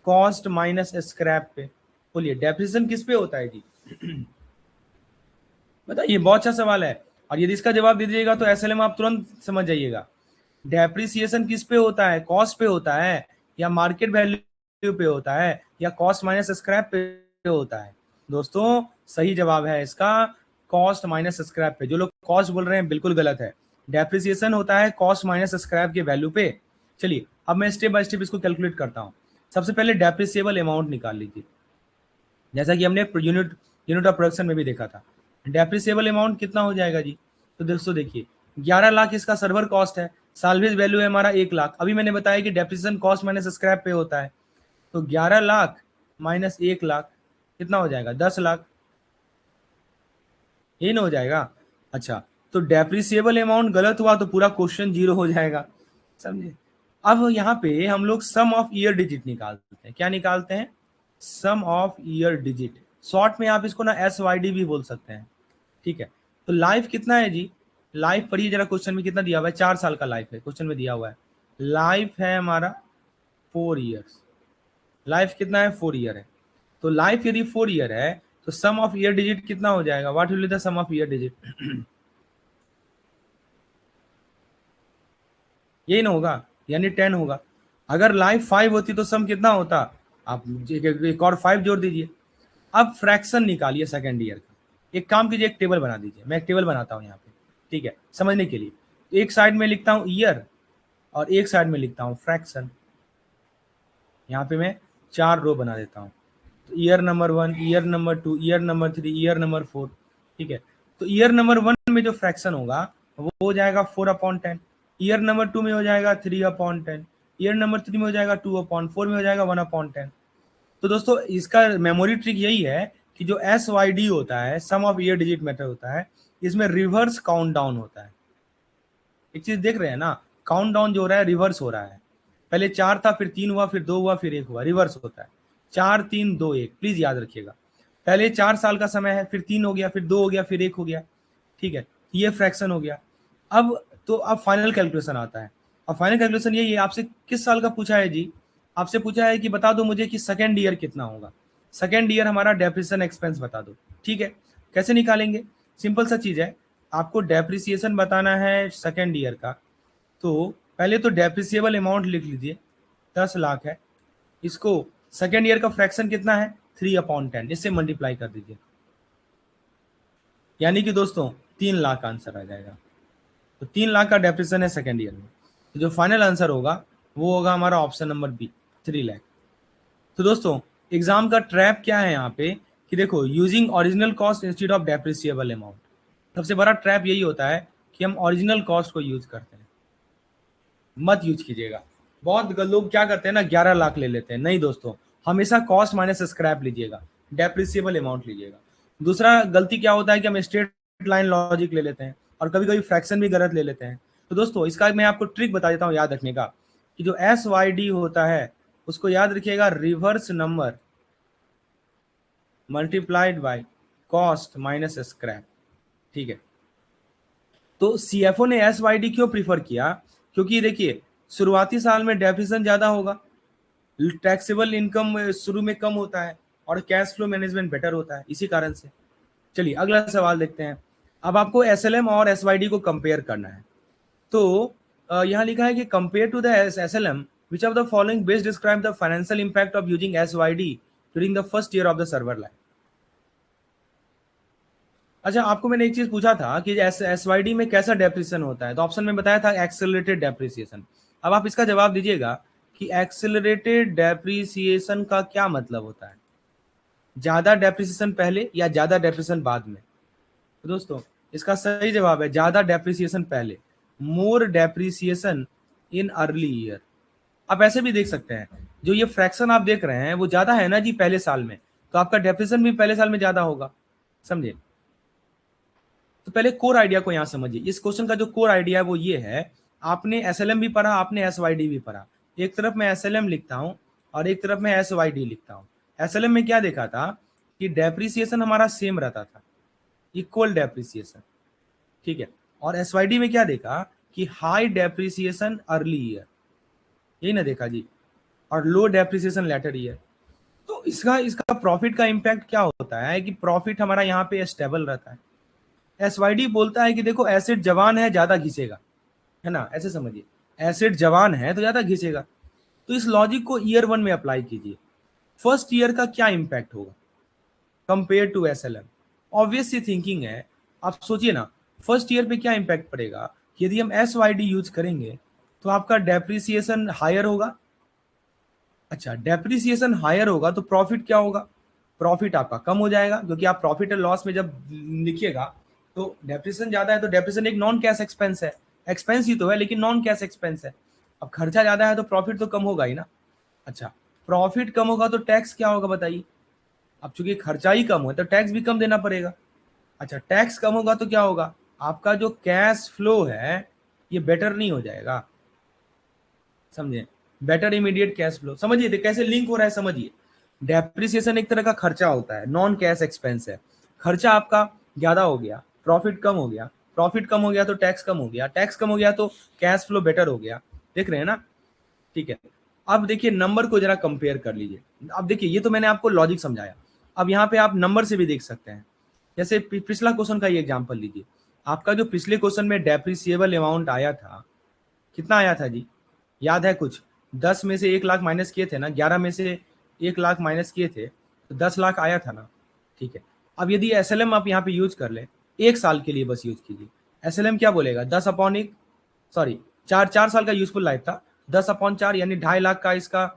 [SPEAKER 1] cost minus scrap पे। बोलिए डेप्रिसिएशन किस पे होता है जी? बताइए, बहुत अच्छा सवाल है। और यदि इसका जवाब दे दीजिएगा तो SLM आप तुरंत समझ जाइएगा। डेप्रिसिएशन किस पे होता है? कॉस्ट पे होता है या मार्केट वैल्यू पे होता है या कॉस्ट माइनस स्क्रैप पे होता है? दोस्तों सही जवाब है इसका कॉस्ट माइनस स्क्रैप पे। जो लोग कॉस्ट बोल रहे हैं बिल्कुल गलत है। डेप्रिसिएशन होता है कॉस्ट माइनस स्क्रैप के वैल्यू पे। चलिए अब मैं स्टेप बाय स्टेप इसको कैलकुलेट करता हूँ। सबसे पहले डेप्रिसिएबल अमाउंट निकाल लीजिए, जैसा कि हमने यूनिट यूनिट ऑफ प्रोडक्शन में भी देखा था। डेप्रिसिएबल अमाउंट कितना हो जाएगा जी? तो दोस्तों देखिए 11 लाख इसका सर्वर कॉस्ट है, साल्वेज वैल्यू है हमारा 1 लाख। अभी मैंने बताया कि डेप्रिसिएशन कॉस्ट माइनस स्क्रैप पे होता है, तो 11 लाख माइनस 1 लाख कितना हो जाएगा? 10 लाख। यही ना हो जाएगा? अच्छा, तो डेप्रिसिएबल अमाउंट गलत हुआ तो पूरा क्वेश्चन जीरो हो जाएगा, समझे? अब यहाँ पे हम लोग सम ऑफ ईयर डिजिट निकालते हैं। क्या निकालते हैं? सम ऑफ ईयर डिजिट। शॉर्ट में आप इसको ना SYD भी बोल सकते हैं, ठीक है। तो लाइफ कितना है जी? लाइफ पढ़िए जरा, क्वेश्चन में कितना दिया हुआ है? 4 साल का लाइफ है, क्वेश्चन में दिया हुआ है। लाइफ है हमारा 4 ईयर्स। लाइफ कितना है? 4 ईयर है। तो लाइफ यदि 4 ईयर है तो सम ऑफ ईयर डिजिट कितना हो जाएगा? What will be the sum of year digit? यही ना होगा, यानी 10 होगा। अगर लाइफ 5 होती तो सम कितना होता? आप एक और 5 जोड़ दीजिए। अब फ्रैक्शन निकालिए सेकेंड ईयर का। एक काम कीजिए, एक टेबल बना दीजिए। मैं एक टेबल बनाता हूँ यहाँ पे, ठीक है, समझने के लिए। तो एक साइड में लिखता हूँ ईयर और एक साइड में लिखता हूँ फ्रैक्शन। यहाँ पे मैं 4 रो बना देता हूँ। तो year number 1, year number 2, year number 3, year number 4, ठीक है। तो ईयर नंबर 1 में जो फ्रैक्शन होगा वो हो जाएगा 4/10। ईयर नंबर 2 में हो जाएगा 3/10। ईयर नंबर 3 में हो जाएगा 2/4 में हो जाएगा 1/10। तो दोस्तों इसका मेमोरी ट्रिक यही है कि जो SYD होता है, सम ऑफ ईयर डिजिट मेथड होता है, इसमें रिवर्स काउंट डाउन होता है। एक चीज देख रहे हैं ना, काउंट डाउन जो हो रहा है रिवर्स हो रहा है। पहले 4 था, फिर 3 हुआ, फिर 2 हुआ, फिर 1 हुआ, रिवर्स होता है। 4 3 2 1, प्लीज याद रखिएगा। पहले 4 साल का समय है, फिर 3 हो गया, फिर 2 हो गया, फिर 1 हो गया, ठीक है। ये फ्रैक्शन हो गया। अब तो अब फाइनल कैलकुलेशन आता है। अब फाइनल कैलकुलेशन यही है, आपसे किस साल का पूछा है जी? आपसे पूछा है कि बता दो मुझे कि सेकेंड ईयर कितना होगा। सेकेंड ईयर हमारा डेप्रिसिएशन एक्सपेंस बता दो, ठीक है। कैसे निकालेंगे? सिंपल सा चीज है, आपको डेप्रिसिएशन बताना है सेकेंड ईयर का। तो पहले तो डेप्रिसिएबल अमाउंट लिख लीजिए, 10 लाख है। इसको सेकेंड ईयर का फ्रैक्शन कितना है? 3/10, इससे मल्टीप्लाई कर दीजिए, यानी कि दोस्तों 3 लाख का आंसर आ जाएगा। तो 3 लाख का डेप्रिसिएशन है सेकेंड ईयर में। तो जो फाइनल आंसर होगा वो होगा हमारा ऑप्शन नंबर बी, 3 लाख। तो दोस्तों एग्जाम का ट्रैप क्या है यहाँ पे कि देखो, using original cost instead of depreciable amount. सबसे बड़ा ट्रैप यही होता है कि हम ओरिजिनल कॉस्ट को यूज करते हैं। मत यूज कीजिएगा। बहुत लोग क्या करते हैं ना, 11 लाख ले लेते हैं। नहीं दोस्तों, हमेशा कॉस्ट माइनस स्क्रैप लीजिएगा, डेप्रिसिएबल अमाउंट लीजिएगा। दूसरा गलती क्या होता है कि हम स्ट्रेट लाइन लॉजिक ले लेते हैं और कभी कभी फ्रैक्शन भी गलत ले लेते हैं। तो दोस्तों इसका मैं आपको ट्रिक बता देता हूँ याद रखने का, कि जो SYD होता है उसको याद रखिएगा, reverse number multiplied by cost minus scrap, ठीक है। तो CFO ने SYD क्यों प्रीफर किया? क्योंकि देखिए शुरुआती साल में डेफिसिएशन ज्यादा होगा, टैक्सेबल इनकम शुरू में कम होता है और कैश फ्लो मैनेजमेंट बेटर होता है, इसी कारण से। चलिए अगला सवाल देखते हैं। अब आपको SLM और SYD को कंपेयर करना है। तो यहाँ लिखा है कि compare to the SLM, which of the following best describe the financial impact of using SYD during the first year of the server life. अच्छा, आपको मैंने एक चीज पूछा था कि SYD में कैसा डेप्रिसिएशन होता है, तो ऑप्शन में बताया था एक्सेलरेटेड डेप्रिसिएशन। अब आप इसका जवाब दीजिएगा कि एक्सेलरेटेड डेप्रिसिएशन का क्या मतलब होता है, ज्यादा डेप्रिसिएशन पहले या ज्यादा डेप्रिसिएशन बाद में? तो दोस्तों इसका सही जवाब है ज्यादा डेप्रिसिएशन पहले, मोर डेप्रिसिएशन इन अर्ली ईयर। आप ऐसे भी देख सकते हैं, जो ये फ्रैक्शन आप देख रहे हैं वो ज्यादा है ना जी पहले साल में, तो आपका डेप्रिसिएशन भी पहले साल में ज्यादा होगा, समझे? तो पहले कोर आइडिया को यहां समझिए। इस क्वेश्चन का जो कोर आइडिया है वो ये है, आपने SLM भी पढ़ा, आपने SYD भी पढ़ा। एक तरफ मैं SLM लिखता हूं और एक तरफ मैं SYD लिखता हूं। SLM में क्या देखा था कि डेप्रिसिएशन हमारा सेम रहता था, इक्वल डेप्रिसिएशन, ठीक है। और SYD में क्या देखा कि हाई डेप्रिसिएशन अर्ली ईयर, यही ना देखा जी, और लो डेप्रिसिएशन लेटर ईयर। तो इसका इसका प्रॉफिट का इम्पैक्ट क्या होता है कि प्रॉफिट हमारा यहाँ पे स्टेबल रहता है। SYD बोलता है कि देखो एसिड जवान है ज्यादा घिसेगा, है ना, ऐसे समझिए, एसिड जवान है तो ज्यादा घिसेगा। तो इस लॉजिक को ईयर 1 में अप्लाई कीजिए। फर्स्ट ईयर का क्या इंपैक्ट होगा compare to SLM? Obviously thinking है, आप सोचिए ना, फर्स्ट ईयर पे क्या इंपैक्ट पड़ेगा कि यदि हम SYD यूज करेंगे तो आपका डेप्रिसिएशन हायर होगा। अच्छा, डेप्रिसिएशन हायर होगा तो प्रॉफिट क्या होगा? प्रॉफिट आपका कम हो जाएगा, क्योंकि आप प्रॉफिट एंड लॉस में जब लिखिएगा तो डेप्रिसिएशन ज्यादा है तो डेप्रिसिएशन एक नॉन कैश एक्सपेंस है, एक्सपेंस ही तो है लेकिन नॉन कैश एक्सपेंस है। अब खर्चा ज्यादा है तो प्रॉफिट तो कम होगा ही ना। अच्छा, प्रॉफिट कम होगा तो टैक्स क्या होगा बताइए? अब चूंकि खर्चा ही कम हो तो टैक्स भी कम देना पड़ेगा। अच्छा, टैक्स कम होगा तो क्या होगा? आपका जो कैश फ्लो है ये बेटर नहीं हो जाएगा। समझे? बेटर इमीडिएट कैश फ्लो, समझिए तो कैसे लिंक हो रहा है, समझिए। डेप्रिसिएशन एक तरह का खर्चा होता है, नॉन कैश एक्सपेंस है। खर्चा आपका ज्यादा हो गया, प्रॉफिट कम हो गया, प्रॉफिट कम हो गया तो टैक्स कम हो गया, टैक्स कम हो गया तो कैश फ्लो बेटर हो गया। देख रहे हैं ना? ठीक है। अब देखिए नंबर को जरा कंपेयर कर लीजिए। अब देखिए ये तो मैंने आपको लॉजिक समझाया, अब यहाँ पे आप नंबर से भी देख सकते हैं। जैसे पिछला क्वेश्चन का ये एग्जांपल लीजिए। आपका जो पिछले क्वेश्चन में डेप्रिसिएबल अमाउंट आया था, कितना आया था जी? याद है कुछ? 10 में से 1 लाख माइनस किए थे ना, 11 में से 1 लाख माइनस किए थे तो 10 लाख आया था ना। ठीक है। अब यदि SLM आप यहाँ पे यूज कर ले, 1 साल के लिए बस यूज कीजिए। SLM क्या बोलेगा? 10/1, सॉरी, 4 साल का यूजफुल लाइफ था, 10/4 यानी 2.5 लाख का इसका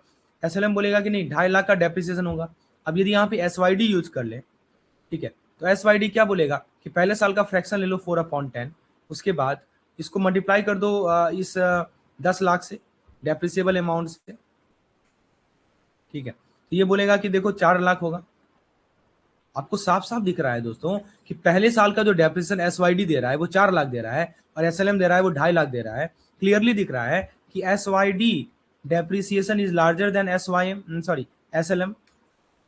[SPEAKER 1] SLM बोलेगा कि नहीं, 2.5 लाख का डेप्रिसिएशन होगा। अब यदि यहाँ पे SYD यूज कर ले, ठीक है, तो SYD क्या बोलेगा कि पहले साल का फ्रैक्शन ले लो 4/10, उसके बाद इसको मल्टीप्लाई कर दो इस 10 लाख से, डेप्रिसिएबल अमाउंट से। ठीक है, तो ये बोलेगा कि देखो 4 लाख होगा। आपको साफ साफ दिख रहा है दोस्तों कि पहले साल का जो डेप्रिसिएशन SYD दे रहा है वो 4 लाख दे रहा है और SLM दे रहा है वो 2.5 लाख दे रहा है। क्लियरली दिख रहा है कि SYD depreciation is larger than SLM,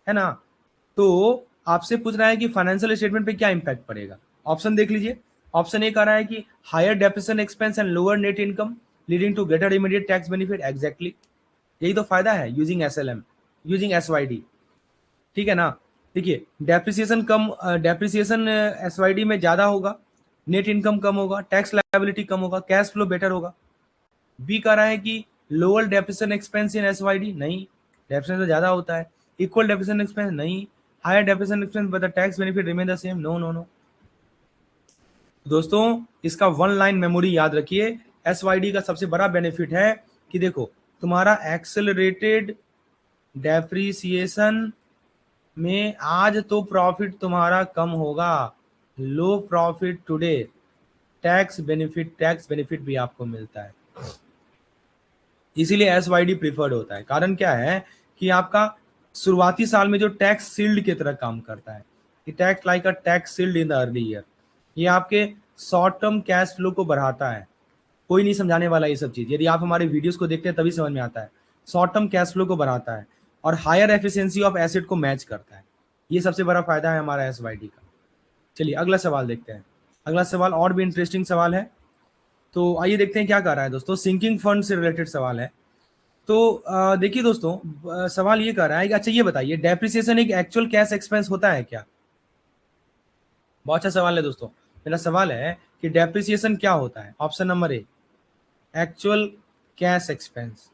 [SPEAKER 1] है ना? तो आपसे पूछ रहा है कि फाइनेंशियल स्टेटमेंट पे क्या इंपैक्ट पड़ेगा। ऑप्शन देख लीजिए। ऑप्शन ए कह रहा है कि higher depreciation expense and lower net income leading to greater immediate tax benefit. Exactly, यही तो फायदा है यूजिंग SLM, यूजिंग SYD। ठीक है ना? देखिए डेप्रिसिएशन कम, डेप्रिसिएशन SYD में ज्यादा होगा, नेट इनकम कम होगा, टैक्स लायबिलिटी कम होगा, कैश फ्लो बेटर होगा। बी कह रहा है कि lower depreciation expense in SYD, नहीं, डेप्रिसिएशन तो ज्यादा होता है। इक्वल डेप्रिसिएशन एक्सपेंस, नहीं, higher depreciation expense but the tax benefit remain the same, no no no. दोस्तों इसका वन लाइन मेमोरी याद रखिए। SYD का सबसे बड़ा बेनिफिट है कि देखो तुम्हारा एक्सेलरेटेड डेप्रिसिएशन में आज तो प्रॉफिट तुम्हारा कम होगा, लो प्रॉफिट टुडे, टैक्स बेनिफिट भी आपको मिलता है। इसीलिए SYD प्रिफर्ड होता है। कारण क्या है कि आपका शुरुआती साल में जो टैक्स सील्ड की तरह काम करता है, tax like a tax shield in the early year, ये आपके शॉर्ट टर्म कैश फ्लो को बढ़ाता है। कोई नहीं समझाने वाला ये सब चीज, यदि आप हमारे वीडियोस को देखते हैं तभी समझ में आता है। शॉर्ट टर्म कैश फ्लो को बढ़ाता है और हायर एफिशिएंसी ऑफ एसेट को मैच करता है। ये सबसे बड़ा फायदा है हमारा SYD का। चलिए अगला सवाल देखते हैं। अगला सवाल और भी इंटरेस्टिंग सवाल है, तो आइए देखते हैं क्या कर रहा है दोस्तों। सिंकिंग फंड से रिलेटेड सवाल है। तो देखिए दोस्तों, सवाल ये कर रहा है कि अच्छा ये बताइए डेप्रिसिएशन एक एक्चुअल कैश एक्सपेंस होता है क्या? बहुत अच्छा सवाल है दोस्तों। मेरा सवाल है कि डेप्रिसिएशन क्या होता है? Option number A, actual cash expense.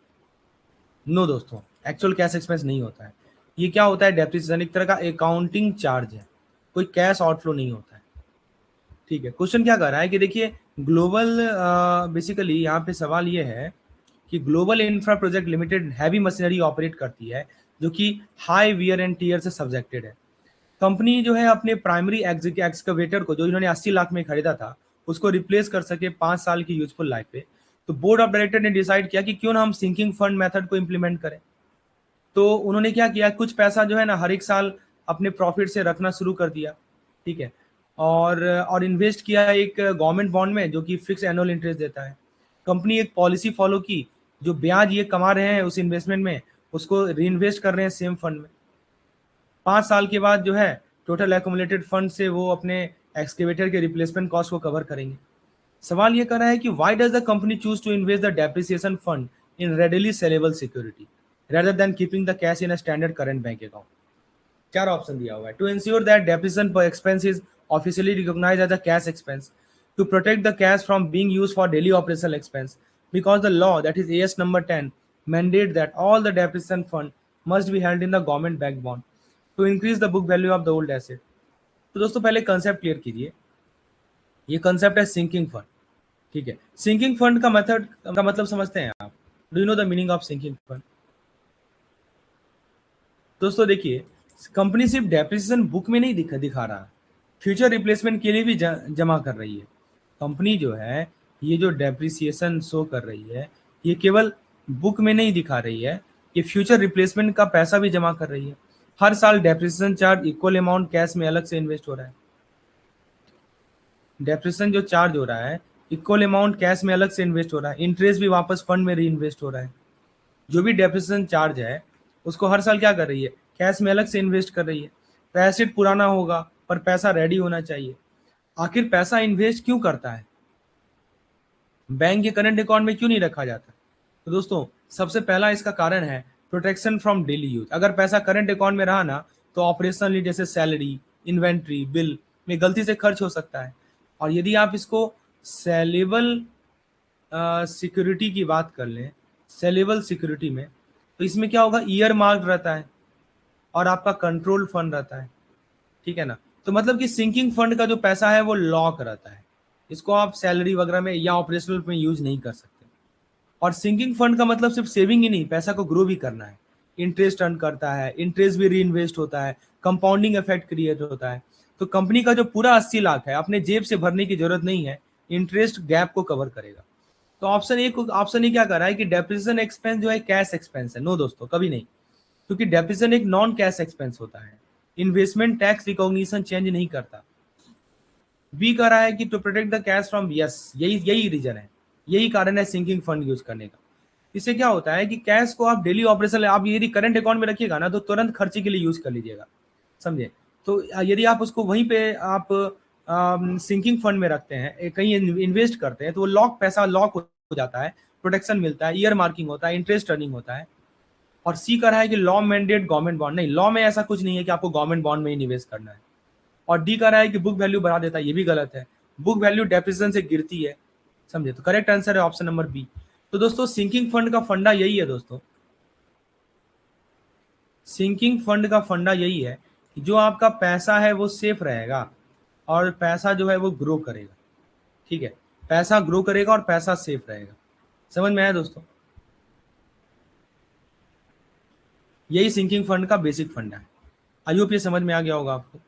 [SPEAKER 1] No दोस्तों, एक्चुअल कैश एक्सपेंस नहीं होता है। ये क्या होता है? डेप्रिसिएशन एक तरह का अकाउंटिंग चार्ज है, कोई कैश आउटफ्लो नहीं होता है। ठीक है, क्वेश्चन क्या कर रहा है कि देखिए ग्लोबल, बेसिकली यहाँ पे सवाल ये है कि global infra project limited heavy machinery operate करती है जो कि हाई वियर एंड टीयर से सब्जेक्टेड है। कंपनी जो है अपने प्राइमरी एक्सकवेटर को जो इन्होंने 80 लाख में खरीदा था उसको रिप्लेस कर सके 5 साल की यूजफुल लाइफ पे, तो बोर्ड ऑफ डायरेक्टर ने डिसाइड किया कि क्यों ना हम सिंकिंग फंड मेथड को इम्प्लीमेंट करें। तो उन्होंने क्या किया, कुछ पैसा जो है ना हर एक साल अपने प्रॉफिट से रखना शुरू कर दिया। ठीक है, और इन्वेस्ट किया एक गवर्नमेंट बॉन्ड में जो कि फिक्स एनुअल इंटरेस्ट देता है। कंपनी एक पॉलिसी फॉलो की, जो ब्याज ये कमा रहे हैं उस इन्वेस्टमेंट में उसको री इन्वेस्ट कर रहे हैं सेम फंड में। 5 साल के बाद जो है टोटल एक्यूमुलेटेड फंड से वो अपने एक्सकेवेटर के रिप्लेसमेंट कॉस्ट को कवर करेंगे। सवाल ये कर रहा है कि why does the company choose to invest the depreciation fund in readily saleable security rather than keeping the cash in a standard current bank account? 4 option दिया हुआ है। To ensure that depreciation per expense is officially recognised as a cash expense, to protect the cash from being used for daily operational expense because the law, that is AS number 10, mandate that all the depreciation fund must be held in the government backed bond to increase the book value of the old asset। तो दोस्तों पहले concept clear कीजिए। ये concept है sinking fund. ठीक है, sinking fund का method का मतलब समझते हैं आप? Do you know the meaning of sinking fund? दोस्तों देखिए, कंपनी सिर्फ डेप्रिसिएशन बुक में नहीं दिखा रहा, फ्यूचर रिप्लेसमेंट के लिए भी जमा कर रही है। कंपनी जो है, ये जो डेप्रिसिएशन शो कर रही है, ये केवल बुक में नहीं दिखा रही है, ये फ्यूचर रिप्लेसमेंट का पैसा भी जमा कर रही है। हर साल depreciation charge equal amount cash में अलग से इन्वेस्ट हो रहा है। डेप्रिसिएशन जो चार्ज हो रहा है, इक्वल अमाउंट कैश में अलग से इन्वेस्ट हो रहा है, इंटरेस्ट भी वापस फंड में री इन्वेस्ट हो रहा है। जो भी डेप्रिसिएशन चार्ज है, उसको हर साल क्या कर रही है, कैश में अलग से इन्वेस्ट कर रही है। तो एसेट पुराना होगा पर पैसा रेडी होना चाहिए। आखिर पैसा इन्वेस्ट क्यों करता है, बैंक के करंट अकाउंट में क्यों नहीं रखा जाता? तो दोस्तों, सबसे पहला इसका कारण है प्रोटेक्शन फ्रॉम डेली यूज। अगर पैसा करंट अकाउंट में रहा ना, तो ऑपरेशनली जैसे सैलरी, इन्वेंट्री, बिल में गलती से खर्च हो सकता है। और यदि आप इसको सेलेबल सिक्योरिटी की बात कर लें, सेलेबल सिक्योरिटी में, तो इसमें क्या होगा, ईयर मार्क रहता है और आपका कंट्रोल फंड रहता है। ठीक है ना? तो मतलब कि सिंकिंग फंड का जो पैसा है वो लॉक रहता है, इसको आप सैलरी वगैरह में या ऑपरेशनल में यूज नहीं कर सकते। और सिंकिंग फंड का मतलब सिर्फ सेविंग ही नहीं, पैसा को ग्रो भी करना है। इंटरेस्ट अर्न करता है, इंटरेस्ट भी री इन्वेस्ट होता है, कंपाउंडिंग इफेक्ट क्रिएट होता है। तो कंपनी का जो पूरा 80 लाख है, अपने जेब से भरने की जरूरत नहीं है, इंटरेस्ट गैप को कवर करेगा। तो ऑप्शन ए क्या कर रहा है कि डेप्रिसिएशन एक्सपेंस जो है कैश एक्सपेंस है। नो दोस्तों, कभी नहीं, क्योंकि डेप्रिसिएशन एक नॉन कैश एक्सपेंस होता है, इन्वेस्टमेंट टैक्स रिकॉग्निशन चेंज नहीं करता। बी कह रहा है कि to protect the cash from, yes, यही यही रीजन है, यही कारण है सिंकिंग फंड यूज करने का। इससे क्या होता है कि कैश को आप डेली ऑपरेशन, आप यदि करंट अकाउंट में रखिएगा ना, तो तुरंत खर्चे के लिए यूज कर लीजिएगा, समझे? तो यदि आप उसको वहीं पे आप सिंकिंग फंड में रखते हैं, कहीं इन्वेस्ट करते हैं, तो वो पैसा लॉक हो जाता है, प्रोटेक्शन मिलता है, ईयर मार्किंग होता है, इंटरेस्ट अर्निंग होता है। और सी का रहा है कि लॉ मैंडेट गवर्नमेंट बॉन्ड, नहीं, लॉ में ऐसा कुछ नहीं है कि आपको गवर्नमेंट बॉन्ड में ही निवेश करना है। और डी का रहा है कि बुक वैल्यू बढ़ा देता है, ये भी गलत है, बुक वैल्यू डेप्रिसिएशन से गिरती है, समझे? तो करेक्ट आंसर है ऑप्शन नंबर बी। तो दोस्तों, सिंकिंग फंड का फंडा यही है दोस्तों, सिंकिंग फंड का फंडा यही है कि जो आपका पैसा है वो सेफ रहेगा और पैसा जो है वो ग्रो करेगा। ठीक है, पैसा ग्रो करेगा और पैसा सेफ रहेगा। समझ में आया दोस्तों? यही सिंकिंग फंड का बेसिक फंडा है। आई होप ये समझ में आ गया होगा आपको।